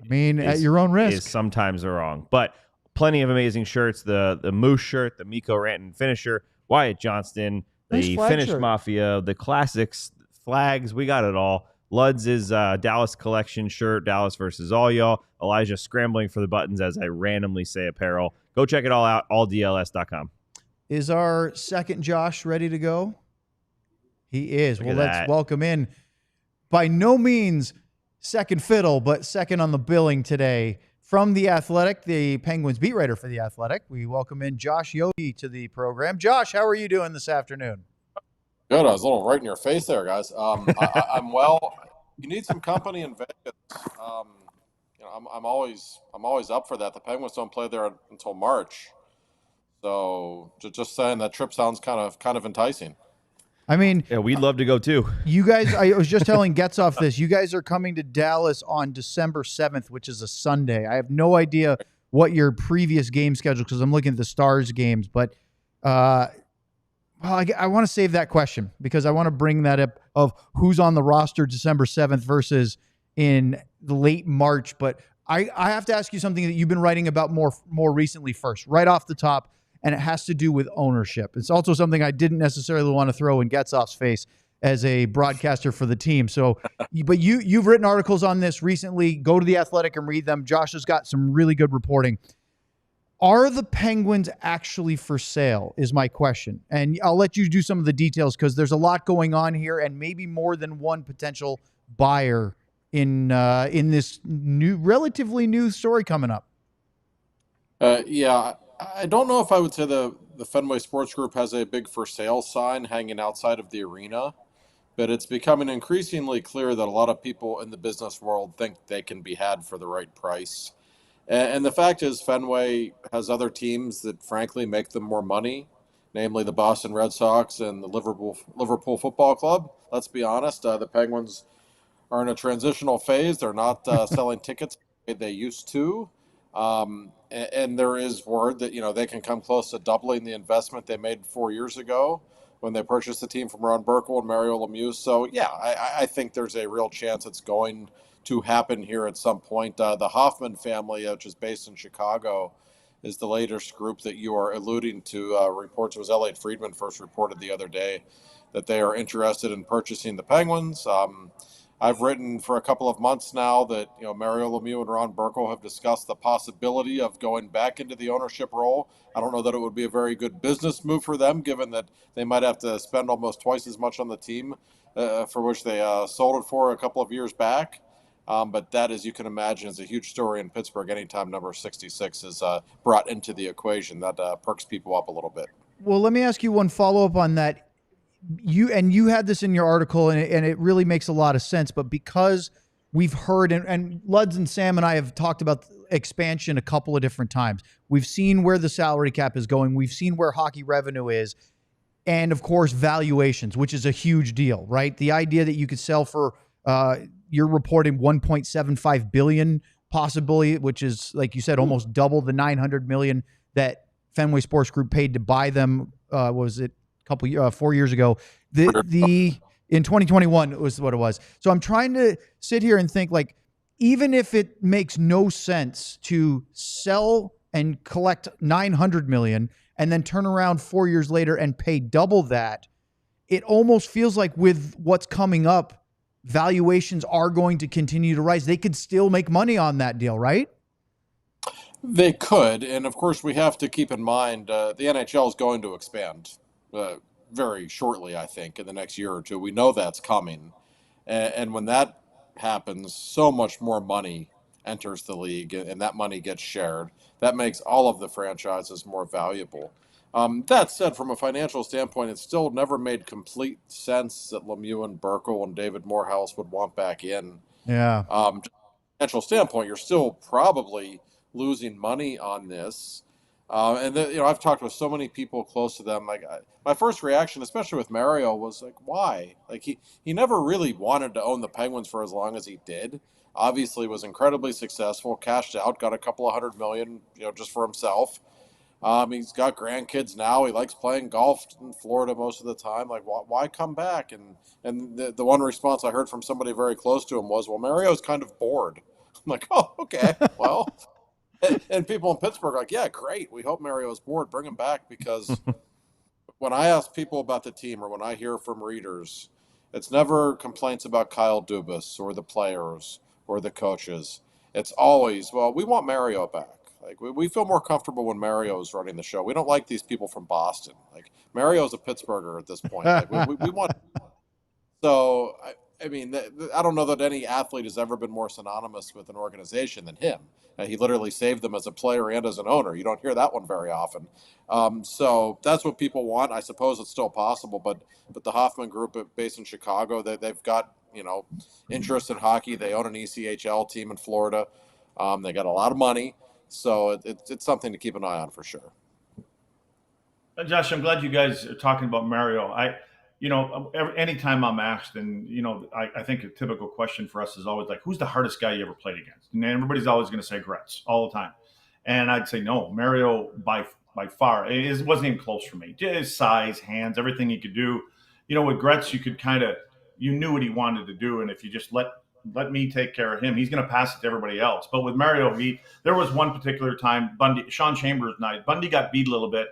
Speaker 1: at your own risk.
Speaker 2: Is sometimes wrong. But plenty of amazing shirts. The Moose shirt, the Mikkorantanen finisher, Wyatt Johnston, the Finnish shirt. Mafia, the classics, flags. We got it all. Luds is Dallas collection shirt, Dallas versus all y'all. Elijah scrambling for the buttons as I randomly say apparel. Go check it all out, alldls.com.
Speaker 1: Is our second Josh ready to go? He is. Well, let's welcome in, by no means second fiddle, but second on the billing today, from The Athletic, the Penguins beat writer for The Athletic. We welcome in Josh Yohe to the program. Josh, how are you doing this afternoon?
Speaker 5: Good. I was a little right in your face there, guys. I'm well. You need some company in Vegas. I'm always up for that. The Penguins don't play there until March, so just saying that trip sounds kind of enticing.
Speaker 1: I mean,
Speaker 2: yeah, we'd love to go too.
Speaker 1: You guys, I was just telling Getzoff this. You guys are coming to Dallas on December 7th, which is a Sunday. I have no idea what your previous game schedule, because I'm looking at the Stars games, but Well, I want to save that question because I want to bring that up of who's on the roster December 7th versus in the late March. But I have to ask you something that you've been writing about more recently first, right off the top, and it has to do with ownership. It's also something I didn't necessarily want to throw in Getzoff's face as a broadcaster for the team. So, but you've written articles on this recently. Go to The Athletic and read them. Josh has got some really good reporting. Are the Penguins actually for sale is my question. And I'll let you do some of the details because there's a lot going on here and maybe more than one potential buyer in this relatively new story coming up.
Speaker 5: Yeah, I don't know if I would say the Fenway Sports Group has a big for sale sign hanging outside of the arena, but it's becoming increasingly clear that a lot of people in the business world think they can be had for the right price. And the fact is, Fenway has other teams that, frankly, make them more money, namely the Boston Red Sox and the Liverpool Football Club. Let's be honest, the Penguins are in a transitional phase. They're not selling tickets the way they used to. And there is word that, they can come close to doubling the investment they made 4 years ago when they purchased the team from Ron Burkle and Mario Lemieux. So, yeah, I think there's a real chance it's going to happen here at some point. The Hoffman family, which is based in Chicago, is the latest group that you are alluding to. Reports, it was Elliot Friedman first reported the other day that they are interested in purchasing the Penguins. I've written for a couple of months now that Mario Lemieux and Ron Burkle have discussed the possibility of going back into the ownership role. I don't know that it would be a very good business move for them, given that they might have to spend almost twice as much on the team for which they sold it for a couple of years back. But that, as you can imagine, is a huge story in Pittsburgh. Anytime number 66 is brought into the equation, that perks people up a little bit.
Speaker 1: Well, let me ask you one follow-up on that. You had this in your article, and it really makes a lot of sense. But because we've heard, and Luds and Sam and I have talked about expansion a couple of different times. We've seen where the salary cap is going. We've seen where hockey revenue is. And, of course, valuations, which is a huge deal, right? The idea that you could sell for you're reporting $1.75 billion possibly, which is, like you said, almost double the $900 million that Fenway Sports Group paid to buy them. Was it a couple 4 years ago? In 2021 was what it was. So I'm trying to sit here and think, like, even if it makes no sense to sell and collect $900 million and then turn around 4 years later and pay double that, it almost feels like with what's coming up, valuations are going to continue to rise. They could still make money on that deal, right?
Speaker 5: They could. And of course, we have to keep in mind the NHL is going to expand very shortly, I think, in the next year or two. We know that's coming. And when that happens, so much more money enters the league and that money gets shared. That makes all of the franchises more valuable. That said, from a financial standpoint, it still never made complete sense that Lemieux and Burkle and David Morehouse would want back in.
Speaker 1: Yeah.
Speaker 5: From a financial standpoint, you're still probably losing money on this. I've talked with so many people close to them. Like, my first reaction, especially with Mario, was like, why? Like, he never really wanted to own the Penguins for as long as he did. Obviously, was incredibly successful, cashed out, got a couple of $100 million, just for himself. He's got grandkids now. He likes playing golf in Florida most of the time. Like, why come back? And the one response I heard from somebody very close to him was, well, Mario's kind of bored. I'm like, oh, okay, well. And people in Pittsburgh are like, yeah, great. We hope Mario's bored. Bring him back, because when I ask people about the team or when I hear from readers, it's never complaints about Kyle Dubas or the players or the coaches. It's always, well, we want Mario back. Like, we feel more comfortable when Mario is running the show. We don't like these people from Boston. Like, Mario's a Pittsburgher at this point. Like, we want. So, I mean, I don't know that any athlete has ever been more synonymous with an organization than him. He literally saved them as a player and as an owner. You don't hear that one very often. So that's what people want. I suppose it's still possible, but the Hoffman Group, based in Chicago, they've got interest in hockey. They own an ECHL team in Florida. They got a lot of money. So it's something to keep an eye on for sure.
Speaker 3: Josh, I'm glad you guys are talking about Mario. Anytime I'm asked, and I think a typical question for us is always like, who's the hardest guy you ever played against? And everybody's always going to say Gretz all the time. And I'd say no, Mario by by far. It wasn't even close for me. His size, hands, everything he could do. With Gretz, you could you knew what he wanted to do, and if you just let me take care of him, he's going to pass it to everybody else. But with Mario, there was one particular time, Sean Chambers night, Bundy got beat a little bit,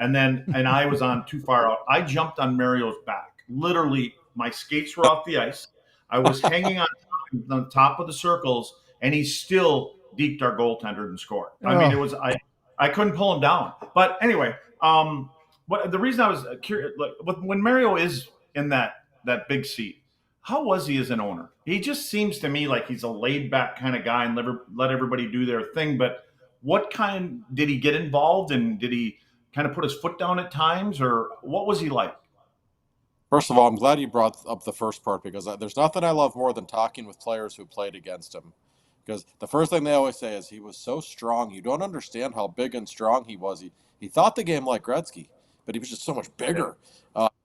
Speaker 3: and I was on too far out. I jumped on Mario's back. Literally, my skates were off the ice. I was hanging on the top of the circles, and he still deked our goaltender and scored. I mean, it was I couldn't pull him down. But anyway, the reason I was curious, when Mario is in that big seat, how was he as an owner? He just seems to me like he's a laid-back kind of guy and let everybody do their thing. But what kind did he get involved in? Did he kind of put his foot down at times, or what was he like?
Speaker 5: First of all, I'm glad you brought up the first part, because there's nothing I love more than talking with players who played against him. Because the first thing they always say is he was so strong. You don't understand how big and strong he was. He thought the game like Gretzky, but he was just so much bigger.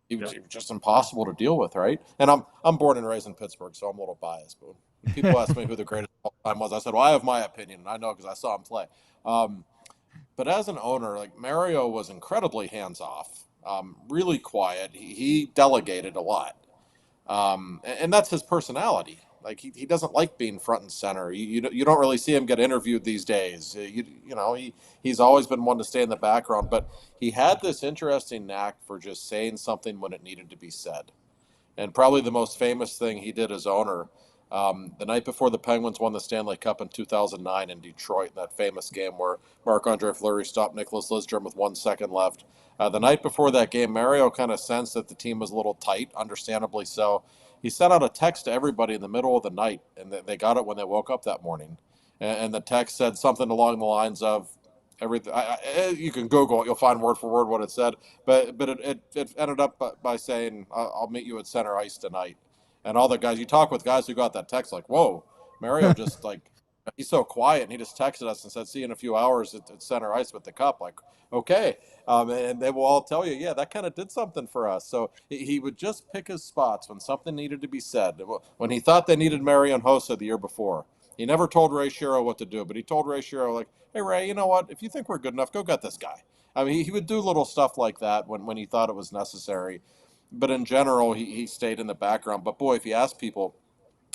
Speaker 5: He was just impossible to deal with, right? And I'm born and raised in Pittsburgh, so I'm a little biased. But when people ask me who the greatest of all time was, I said, well, I have my opinion, and I know because I saw him play. But as an owner, like, Mario was incredibly hands-off, really quiet. He delegated a lot. And that's his personality. Like, he doesn't like being front and center. You don't really see him get interviewed these days. He's always been one to stay in the background, but he had this interesting knack for just saying something when it needed to be said. And probably the most famous thing he did as owner, the night before the Penguins won the Stanley Cup in 2009 in Detroit, in that famous game where Marc-Andre Fleury stopped Nicholas Lidstrom with 1 second left. The night before that game, Mario kind of sensed that the team was a little tight, understandably so. He sent out a text to everybody in the middle of the night, and they got it when they woke up that morning. And the text said something along the lines of everything. You can Google it; you'll find word for word what it said. But it ended up by saying, "I'll meet you at center ice tonight." And all the guys, you talk with guys who got that text, like, "Whoa, Mario just like." He's so quiet, and he just texted us and said, "See you in a few hours at center ice with the cup." Like, okay. And they will all tell you, yeah, that kind of did something for us. So he would just pick his spots when something needed to be said. When he thought they needed Marian Hossa the year before, he never told Ray Shero what to do, but he told Ray Shero, like, hey, Ray, you know what? If you think we're good enough, go get this guy. I mean, he would do little stuff like that when he thought it was necessary. But in general, he stayed in the background. But boy, if you ask people,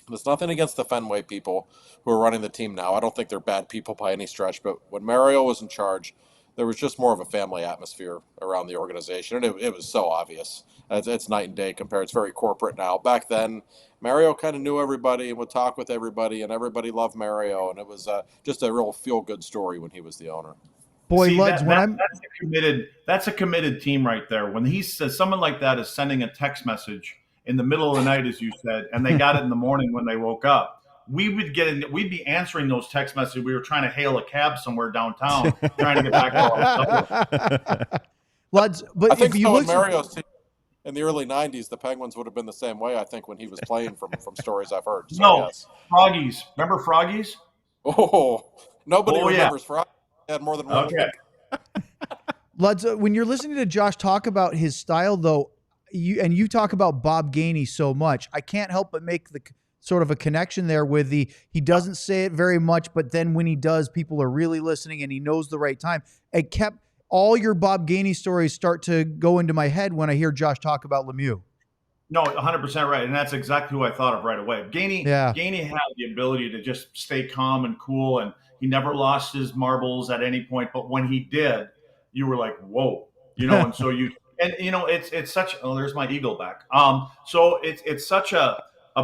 Speaker 5: there's nothing against the Fenway people who are running the team now. I don't think they're bad people by any stretch. But when Mario was in charge, there was just more of a family atmosphere around the organization. And it was so obvious. It's night and day compared. It's very corporate now. Back then, Mario kind of knew everybody and would talk with everybody, and everybody loved Mario. And it was just a real feel-good story when he was the owner.
Speaker 1: Boy,
Speaker 3: see,
Speaker 1: Luds,
Speaker 3: that's a committed team right there. When he says someone like that is sending a text message in the middle of the night, as you said, and they got it in the morning when they woke up, we'd be answering those text messages. We were trying to hail a cab somewhere downtown, trying to get back to our
Speaker 1: Luds, but
Speaker 5: I think
Speaker 1: if you look
Speaker 5: Mario's team in the early 90s, the Penguins would have been the same way, I think, when he was playing from stories I've heard. So,
Speaker 3: no,
Speaker 5: yes.
Speaker 3: Froggies. Remember Froggies?
Speaker 5: Oh, nobody remembers Froggies. He had more than one.
Speaker 3: Okay.
Speaker 1: Luds, when you're listening to Josh talk about his style, though, you talk about Bob Gainey so much, I can't help but make the sort of a connection there with he doesn't say it very much, but then when he does, people are really listening and he knows the right time. It kept all your Bob Gainey stories start to go into my head when I hear Josh talk about Lemieux.
Speaker 3: No, 100% right. And that's exactly who I thought of right away. Gainey had the ability to just stay calm and cool, and he never lost his marbles at any point. But when he did, you were like, whoa, and so it's such, there's my eagle back. So it's such a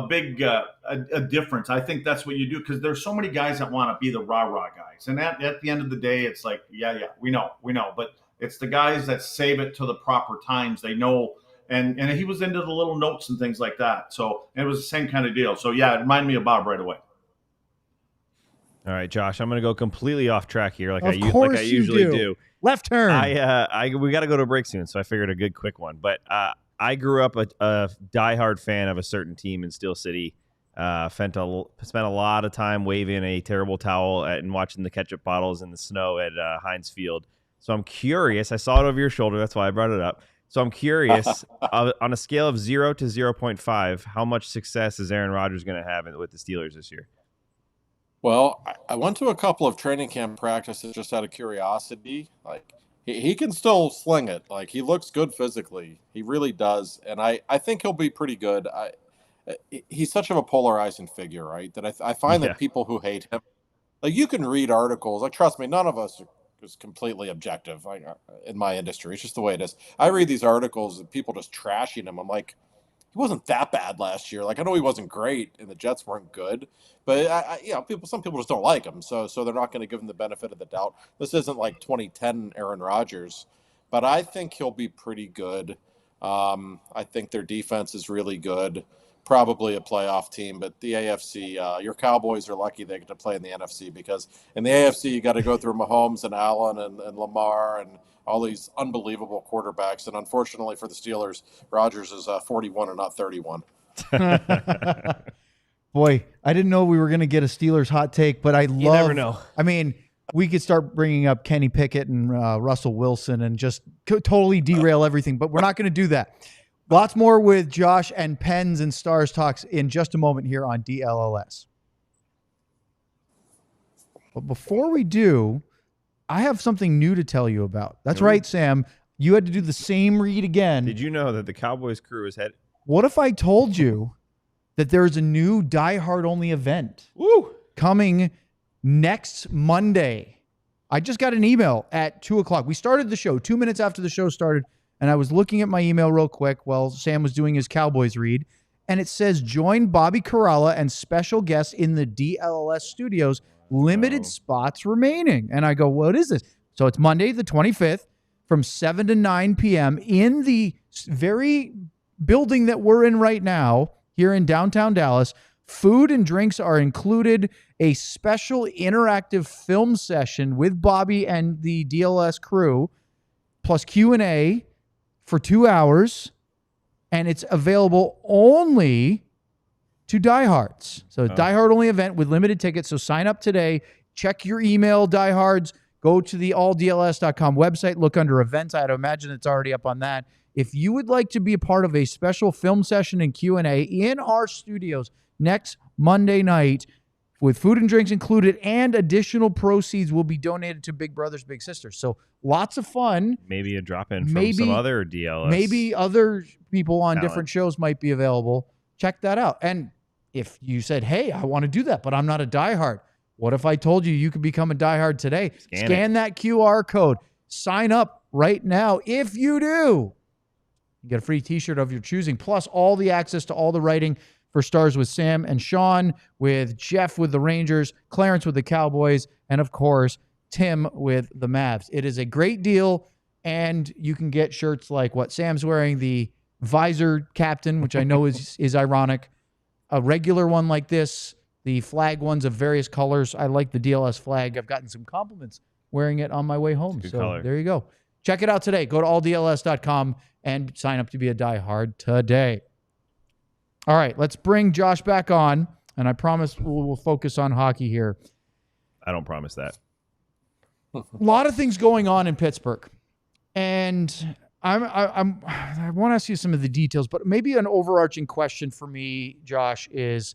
Speaker 3: big a difference. I think that's what you do, because there's so many guys that want to be the rah-rah guys. And at the end of the day, it's like, yeah, we know. But it's the guys that save it to the proper times. They know. And he was into the little notes and things like that. So it was the same kind of deal. So, yeah, it reminded me of Bob right away.
Speaker 2: All right, Josh, I'm going to go completely off track here like I
Speaker 1: usually do. Left turn.
Speaker 2: We got to go to a break soon, so I figured a good quick one. But I grew up a diehard fan of a certain team in Steel City. Spent a lot of time waving a terrible towel and watching the ketchup bottles in the snow at Heinz Field. So I'm curious. I saw it over your shoulder. That's why I brought it up. So I'm curious, on a scale of 0 to 0.5, how much success is Aaron Rodgers going to have with the Steelers this year?
Speaker 5: Well, I went to a couple of training camp practices just out of curiosity. Like, he can still sling it. Like, he looks good physically. He really does. And I think he'll be pretty good. He's such of a polarizing figure, right? That I find that people who hate him, like, you can read articles. Like, trust me, none of us is completely objective in my industry. It's just the way it is. I read these articles and people just trashing him. I'm like, he wasn't that bad last year. Like, I know he wasn't great and the Jets weren't good, but some people just don't like him. So they're not going to give him the benefit of the doubt. This isn't like 2010 Aaron Rodgers, but I think he'll be pretty good. I think their defense is really good. Probably a playoff team, but the AFC, your Cowboys are lucky they get to play in the NFC, because in the AFC you got to go through Mahomes and Allen and Lamar and all these unbelievable quarterbacks. And unfortunately for the Steelers, Rodgers is 41 and not 31.
Speaker 1: Boy, I didn't know we were going to get a Steelers hot take, but you
Speaker 2: never know.
Speaker 1: I mean, we could start bringing up Kenny Pickett and Russell Wilson and just totally derail everything, but we're not going to do that. Lots more with Josh and Pens and Stars talks in just a moment here on DLLS. But before we do, I have something new to tell you about. That's right, Sam. You had to do the same read again.
Speaker 2: Did you know that the Cowboys crew is head?
Speaker 1: What if I told you that there is a new Die Hard only event coming next Monday? I just got an email at 2:00. We started the show 2 minutes after the show started, and I was looking at my email real quick while Sam was doing his Cowboys read, and it says, join Bobby Karalla and special guests in the DLLS studios. Limited spots remaining. And I go, what is this? So it's Monday the 25th from 7 to 9 p.m. in the very building that we're in right now here in downtown Dallas. Food and drinks are included. A special interactive film session with Bobby and the DLS crew, plus Q&A for 2 hours. And it's available only to diehards. So diehard only event with limited tickets. So sign up today. Check your email, diehards. Go to the alldls.com website. Look under events. I'd imagine it's already up on that. If you would like to be a part of a special film session and Q&A in our studios next Monday night with food and drinks included, and additional proceeds will be donated to Big Brothers Big Sisters. So lots of fun.
Speaker 2: Maybe a drop-in from some other DLS.
Speaker 1: Maybe other people on different shows might be available. Check that out. And if you said, hey, I want to do that, but I'm not a diehard. What if I told you you could become a diehard today? Scan that QR code. Sign up right now. If you do, you get a free t-shirt of your choosing, plus all the access to all the writing for Stars with Sam and Sean, with Jeff with the Rangers, Clarence with the Cowboys, and of course, Tim with the Mavs. It is a great deal, and you can get shirts like what Sam's wearing, the visor captain, which I know is ironic, a regular one like this, the flag ones of various colors. I like the DLS flag. I've gotten some compliments wearing it on my way home. So color. There you go. Check it out today. Go to alldls.com and sign up to be a diehard today. All right, let's bring Josh back on, and I promise we'll focus on hockey here.
Speaker 2: I don't promise that.
Speaker 1: A lot of things going on in Pittsburgh, and I want to ask you some of the details, but maybe an overarching question for me, Josh, is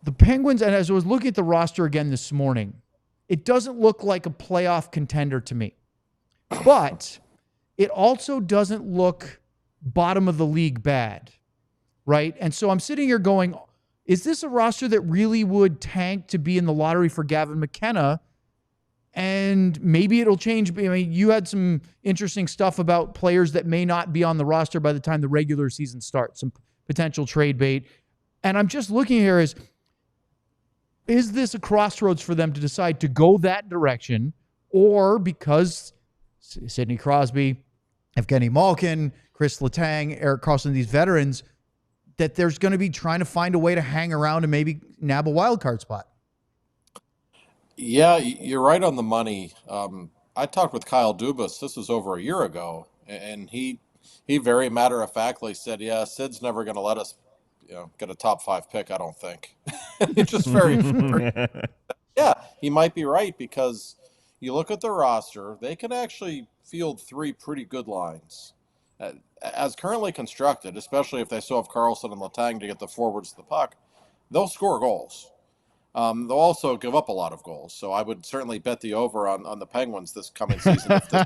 Speaker 1: the Penguins, and as I was looking at the roster again this morning, it doesn't look like a playoff contender to me. But it also doesn't look bottom of the league bad, right? And so I'm sitting here going, is this a roster that really would tank to be in the lottery for Gavin McKenna? And maybe it'll change. I mean, you had some interesting stuff about players that may not be on the roster by the time the regular season starts, some potential trade bait. And I'm just looking here is this a crossroads for them to decide to go that direction, or because Sidney Crosby, Evgeni Malkin, Kris, Letang, Erik, Karlsson, these veterans, that there's going to be trying to find a way to hang around and maybe nab a wild card spot?
Speaker 5: Yeah, you're right on the money. I talked with Kyle Dubas, this was over a year ago, and he very matter-of-factly said, yeah, Sid's never going to let us get a top 5 pick, I don't think. It's just very yeah, he might be right, because you look at the roster, they can actually field 3 pretty good lines. As currently constructed, especially if they still have Karlsson and Letang to get the forwards to the puck, they'll score goals. They'll also give up a lot of goals. So I would certainly bet the over on the Penguins this coming season if this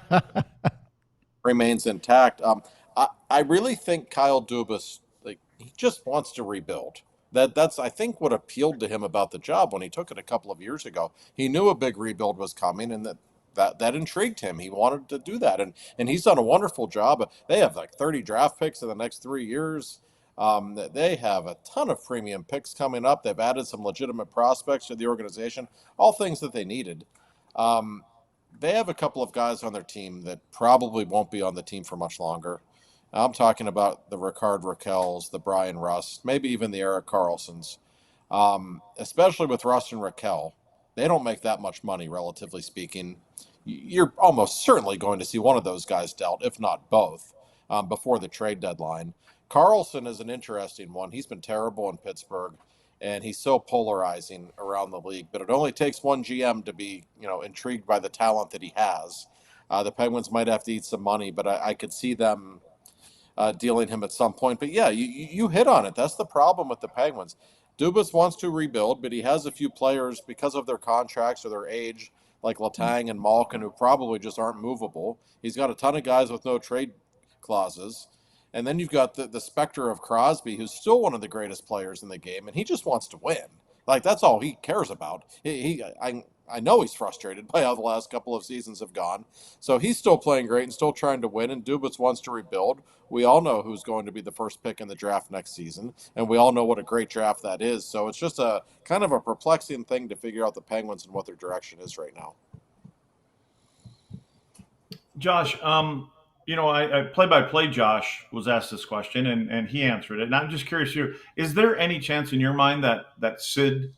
Speaker 5: remains intact. I really think Kyle Dubas, he just wants to rebuild. That's I think what appealed to him about the job when he took it a couple of years ago. He knew a big rebuild was coming, and that intrigued him. He wanted to do that, and he's done a wonderful job. They have 30 draft picks in the next 3 years. They have a ton of premium picks coming up. They've added some legitimate prospects to the organization, all things that they needed. They have a couple of guys on their team that probably won't be on the team for much longer. I'm talking about the Rickard Rakells, the Bryan Rust, maybe even the Erik Karlssons. Especially with Rust and Rakell, they don't make that much money, relatively speaking. You're almost certainly going to see one of those guys dealt, if not both, before the trade deadline. Karlsson is an interesting one. He's been terrible in Pittsburgh, and he's so polarizing around the league. But it only takes one GM to be, intrigued by the talent that he has. The Penguins might have to eat some money, but I could see them dealing him at some point. But yeah, you hit on it. That's the problem with the Penguins. Dubas wants to rebuild, but he has a few players because of their contracts or their age, like Letang and Malkin, who probably just aren't movable. He's got a ton of guys with no trade clauses. And then you've got the specter of Crosby, who's still one of the greatest players in the game, and he just wants to win. That's all he cares about. I know he's frustrated by how the last couple of seasons have gone. So he's still playing great and still trying to win, and Dubas wants to rebuild. We all know who's going to be the first pick in the draft next season, and we all know what a great draft that is. So it's just a kind of a perplexing thing to figure out the Penguins and what their direction is right now.
Speaker 3: Josh, I play-by-play Josh was asked this question, and he answered it. And I'm just curious here, is there any chance in your mind that Sid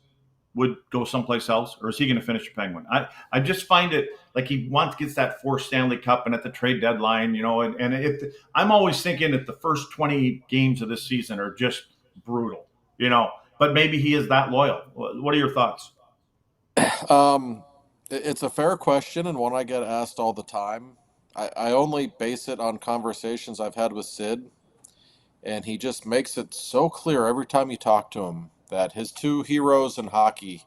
Speaker 3: would go someplace else, or is he going to finish a Penguin? I just find it like he gets that 4th Stanley Cup, and at the trade deadline, and I'm always thinking that the first 20 games of this season are just brutal, but maybe he is that loyal. What are your thoughts?
Speaker 5: It's a fair question, and one I get asked all the time. I only base it on conversations I've had with Sid, and he just makes it so clear every time you talk to him that his 2 heroes in hockey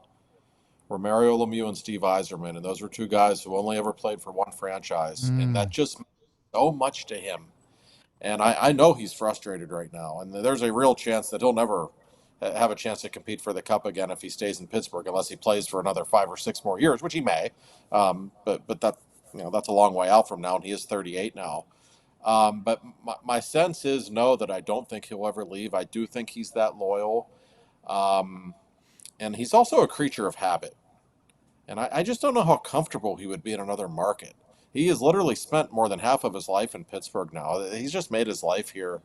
Speaker 5: were Mario Lemieux and Steve Yzerman, and those were 2 guys who only ever played for one franchise, and that just meant so much to him. And I know he's frustrated right now, and there's a real chance that he'll never have a chance to compete for the Cup again if he stays in Pittsburgh, unless he plays for another 5 or 6 more years, which he may. But that that's a long way out from now, and he is 38 now. But my sense is that I don't think he'll ever leave. I do think he's that loyal. And he's also a creature of habit. And I just don't know how comfortable he would be in another market. He has literally spent more than half of his life in Pittsburgh now. He's just made his life here.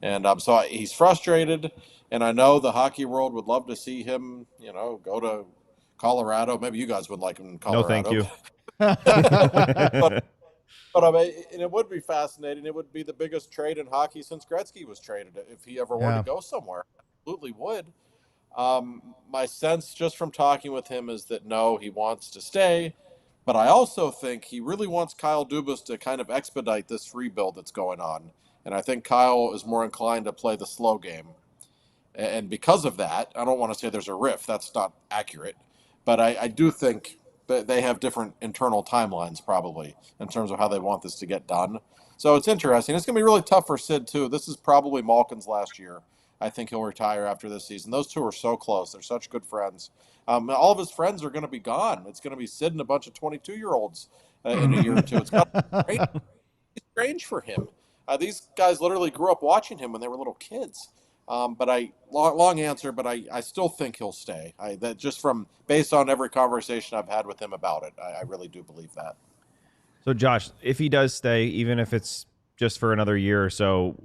Speaker 5: And so he's frustrated. And I know the hockey world would love to see him, go to Colorado. Maybe you guys would like him in Colorado.
Speaker 2: No, thank you.
Speaker 5: But I mean, and it would be fascinating. It would be the biggest trade in hockey since Gretzky was traded. If he ever wanted to go somewhere, absolutely would. My sense just from talking with him is that no, he wants to stay. But I also think he really wants Kyle Dubas to kind of expedite this rebuild that's going on. And I think Kyle is more inclined to play the slow game. And because of that, I don't want to say there's a rift. That's not accurate. But I do think that they have different internal timelines probably in terms of how they want this to get done. So it's interesting. It's going to be really tough for Sid, too. This is probably Malkin's last year. I think he'll retire after this season. Those 2 are so close. They're such good friends. All of his friends are going to be gone. It's going to be Sid and a bunch of 22-year-olds in a year or 2. It's got to be strange for him. These guys literally grew up watching him when they were little kids. Long answer, but I still think he'll stay. That just from based on every conversation I've had with him about it, I really do believe that.
Speaker 2: So Josh, if he does stay, even if it's just for another year or so,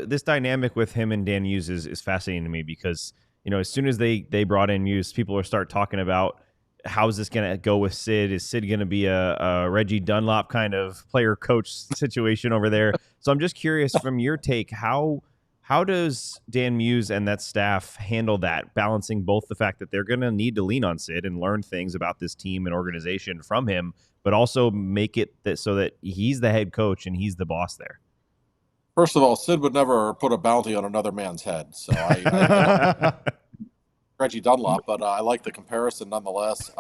Speaker 2: this dynamic with him and Dan Muse is fascinating to me because, as soon as they brought in Muse, people are start talking about how's this going to go with Sid? Is Sid going to be a Reggie Dunlop kind of player coach situation over there? So I'm just curious from your take, how does Dan Muse and that staff handle that, balancing both the fact that they're going to need to lean on Sid and learn things about this team and organization from him, but also make it so that he's the head coach and he's the boss there?
Speaker 5: First of all, Sid would never put a bounty on another man's head. So I Reggie Dunlop, but I like the comparison nonetheless.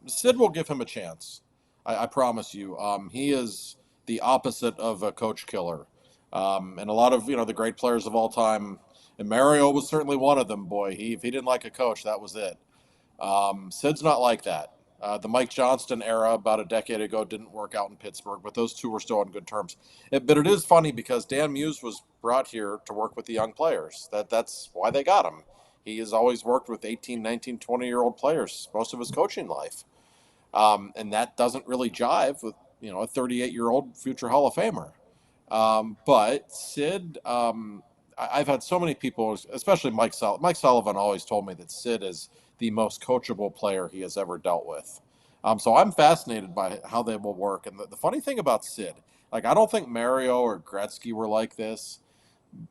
Speaker 5: Sid will give him a chance. I promise you. He is the opposite of a coach killer. And a lot of, the great players of all time, and Mario was certainly one of them, boy. If he didn't like a coach, that was it. Sid's not like that. The Mike Johnston era about a decade ago didn't work out in Pittsburgh, but those two were still on good terms. But it is funny because Dan Muse was brought here to work with the young players. That's why they got him. He has always worked with 18, 19, 20-year-old players most of his coaching life. And that doesn't really jive with, a 38-year-old future Hall of Famer. But Sid, I've had so many people, especially Mike Sullivan always told me that Sid is the most coachable player he has ever dealt with. So I'm fascinated by how they will work. And the funny thing about Sid, I don't think Mario or Gretzky were like this.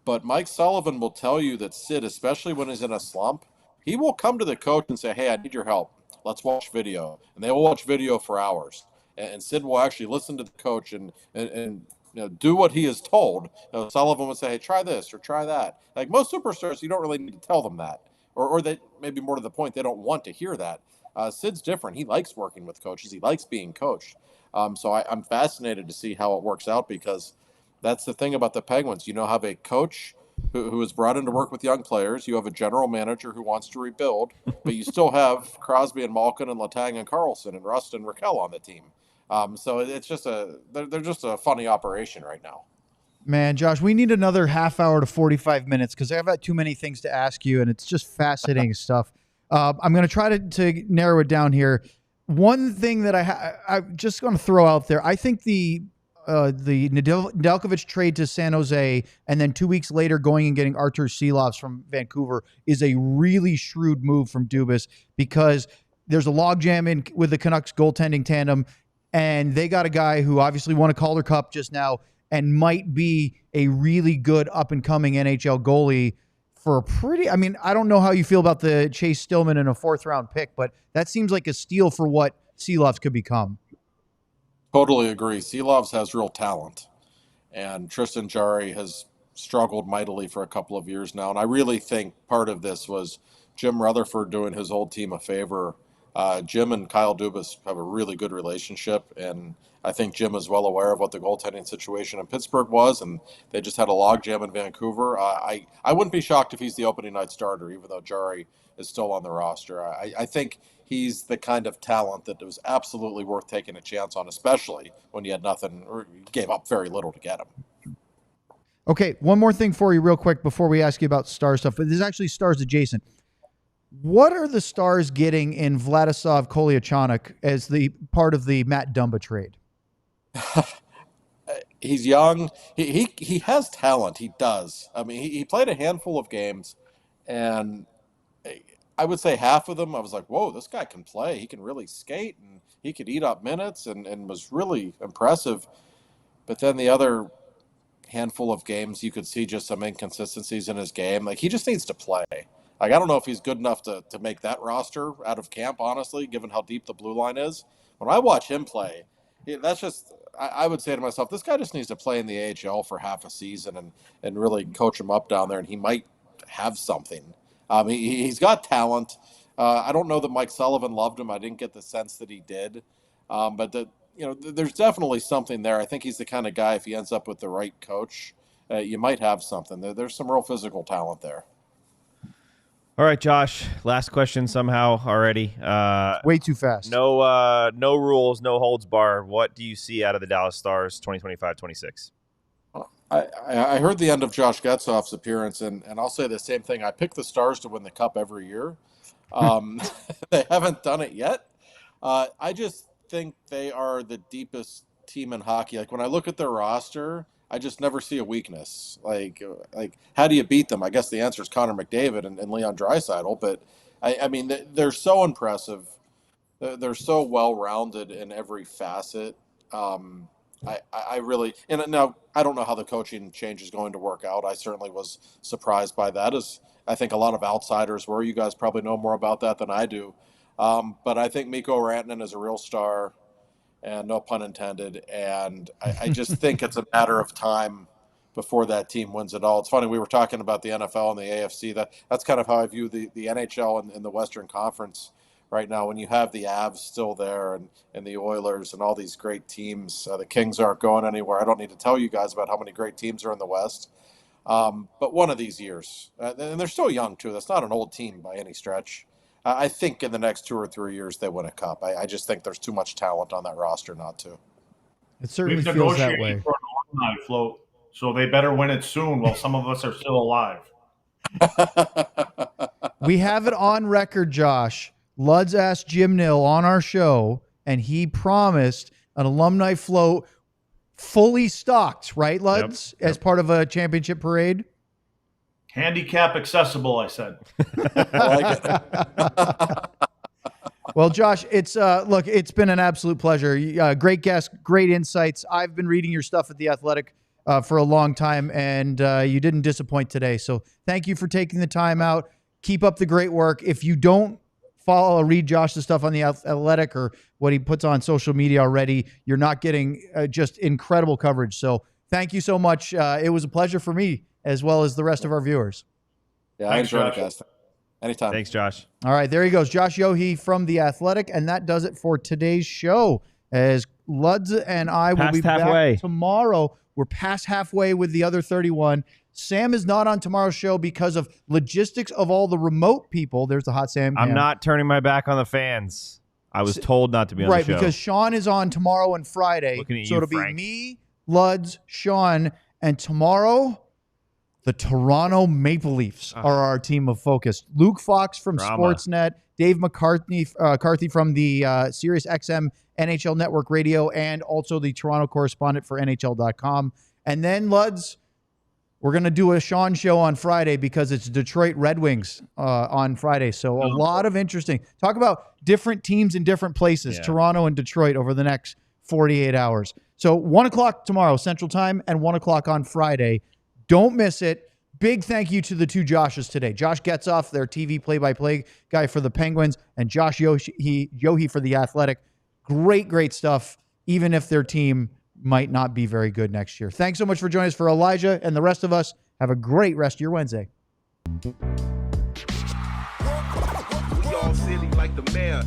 Speaker 5: But Mike Sullivan will tell you that Sid, especially when he's in a slump, he will come to the coach and say, hey, I need your help. Let's watch video. And they will watch video for hours. And Sid will actually listen to the coach and do what he is told. Sullivan would say, hey, try this or try that. Like most superstars, you don't really need to tell them that. Or they maybe more to the point, they don't want to hear that. Sid's different. He likes working with coaches. He likes being coached. So I'm fascinated to see how it works out because that's the thing about the Penguins. You have a coach who is brought in to work with young players. You have a general manager who wants to rebuild, but you still have Crosby and Malkin and Letang and Karlsson and Rust and Rakell on the team. So it's just they're just a funny operation right now.
Speaker 1: Man, Josh, we need another half hour to 45 minutes because I've got too many things to ask you, and it's just fascinating stuff. I'm going to try to narrow it down here. One thing that I'm just going to throw out there, I think the Nedeljkovic trade to San Jose and then 2 weeks later going and getting Artur Silovs from Vancouver is a really shrewd move from Dubas because there's a logjam with the Canucks goaltending tandem, and they got a guy who obviously won a Calder Cup just now and might be a really good up-and-coming NHL goalie for a pretty – I don't know how you feel about the Chase Stillman in a fourth-round pick, but that seems like a steal for what Silovs could become.
Speaker 5: Totally agree. Silovs has real talent, and Tristan Jarry has struggled mightily for a couple of years now. And I really think part of this was Jim Rutherford doing his old team a favor. Jim and Kyle Dubas have a really good relationship, and I think Jim is well aware of what the goaltending situation in Pittsburgh was, and they just had a logjam in Vancouver. I wouldn't be shocked if he's the opening night starter, even though Jarry is still on the roster. I think he's the kind of talent that was absolutely worth taking a chance on, especially when you had nothing or you gave up very little to get him.
Speaker 1: Okay, one more thing for you real quick before we ask you about Star stuff. This is actually Stars adjacent. What are the Stars getting in Vladislav Kolyachonok as the part of the Matt Dumba trade?
Speaker 5: He's young. He has talent. He does. He played a handful of games, and I would say half of them I was like, whoa, this guy can play. He can really skate, and he could eat up minutes and was really impressive. But then the other handful of games, you could see just some inconsistencies in his game. He just needs to play. I don't know if he's good enough to make that roster out of camp, honestly, given how deep the blue line is. When I watch him play, that's just – I would say to myself, this guy just needs to play in the AHL for half a season and really coach him up down there, and he might have something. He's got talent. I don't know that Mike Sullivan loved him. I didn't get the sense that he did. But there's definitely something there. I think he's the kind of guy, if he ends up with the right coach, you might have something. There's some real physical talent there.
Speaker 2: All right, Josh, last question somehow already.
Speaker 1: Way too fast.
Speaker 2: No rules, no holds barred. What do you see out of the Dallas Stars 2025-26?
Speaker 5: I heard the end of Josh Getzoff's appearance, and I'll say the same thing. I pick the Stars to win the Cup every year. They haven't done it yet. I just think they are the deepest team in hockey. When I look at their roster, I just never see a weakness. How do you beat them? I guess the answer is Connor McDavid and Leon Draisaitl, but they're so impressive. They're so well-rounded in every facet. I really, and now I don't know how the coaching change is going to work out. I certainly was surprised by that, as I think a lot of outsiders were. You guys probably know more about that than I do. But I think Mikko Rantanen is a real star, and no pun intended. And I just think it's a matter of time before that team wins it all. It's funny, we were talking about the NFL and the AFC. That's kind of how I view the NHL and the Western Conference right now. When you have the Avs still there and the Oilers and all these great teams, the Kings aren't going anywhere. I don't need to tell you guys about how many great teams are in the West. But one of these years, and they're still young too. That's not an old team by any stretch. I think in the next 2 or 3 years they win a cup. I just think there's too much talent on that roster not to.
Speaker 1: It certainly feels that way.
Speaker 3: For an alumni float, so they better win it soon while some of us are still alive.
Speaker 1: We have it on record, Josh. Luds asked Jim Nill on our show, and he promised an alumni float fully stocked, right, Luds, as part of a championship parade?
Speaker 3: Handicap accessible, I said.
Speaker 5: I like it.
Speaker 1: Well, Josh, it's look, it's been an absolute pleasure. Great guest, great insights. I've been reading your stuff at The Athletic for a long time, and you didn't disappoint today. So thank you for taking the time out. Keep up the great work. If you don't follow or read Josh's stuff on The Athletic or what he puts on social media already, you're not getting just incredible coverage. So thank you so much. It was a pleasure for me as well as the rest of our viewers.
Speaker 5: Yeah, I enjoyed it, guys. Anytime.
Speaker 2: Thanks, Josh.
Speaker 1: All right, there he goes. Josh Yohe from The Athletic, and that does it for today's show. As Luds and I will be back tomorrow. We're past halfway with the other 31. Sam is not on tomorrow's show because of logistics of all the remote people. There's the hot Sam.
Speaker 2: I'm not turning my back on the fans. I was told not to be on the show.
Speaker 1: Right, because Sean is on tomorrow and Friday. So it'll be me, Luds, Sean, and tomorrow the Toronto Maple Leafs are our team of focus. Luke Fox from Sportsnet, Dave McCarthy from the Sirius XM NHL Network Radio, and also the Toronto correspondent for NHL.com. And then, Luds, we're going to do a Sean show on Friday because it's Detroit Red Wings on Friday. So a lot of interesting. Talk about different teams in different places, Toronto and Detroit, over the next 48 hours. So 1 o'clock tomorrow, Central Time, and 1 o'clock on Friday. Don't miss it. Big thank you to the two Joshes today. Josh Getzoff, their TV play-by-play guy for the Penguins, and Josh Yohe for The Athletic. Great stuff, even if their team might not be very good next year. Thanks so much for joining us. For Elijah and the rest of us, have a great rest of your Wednesday.
Speaker 6: We all silly like the mayor.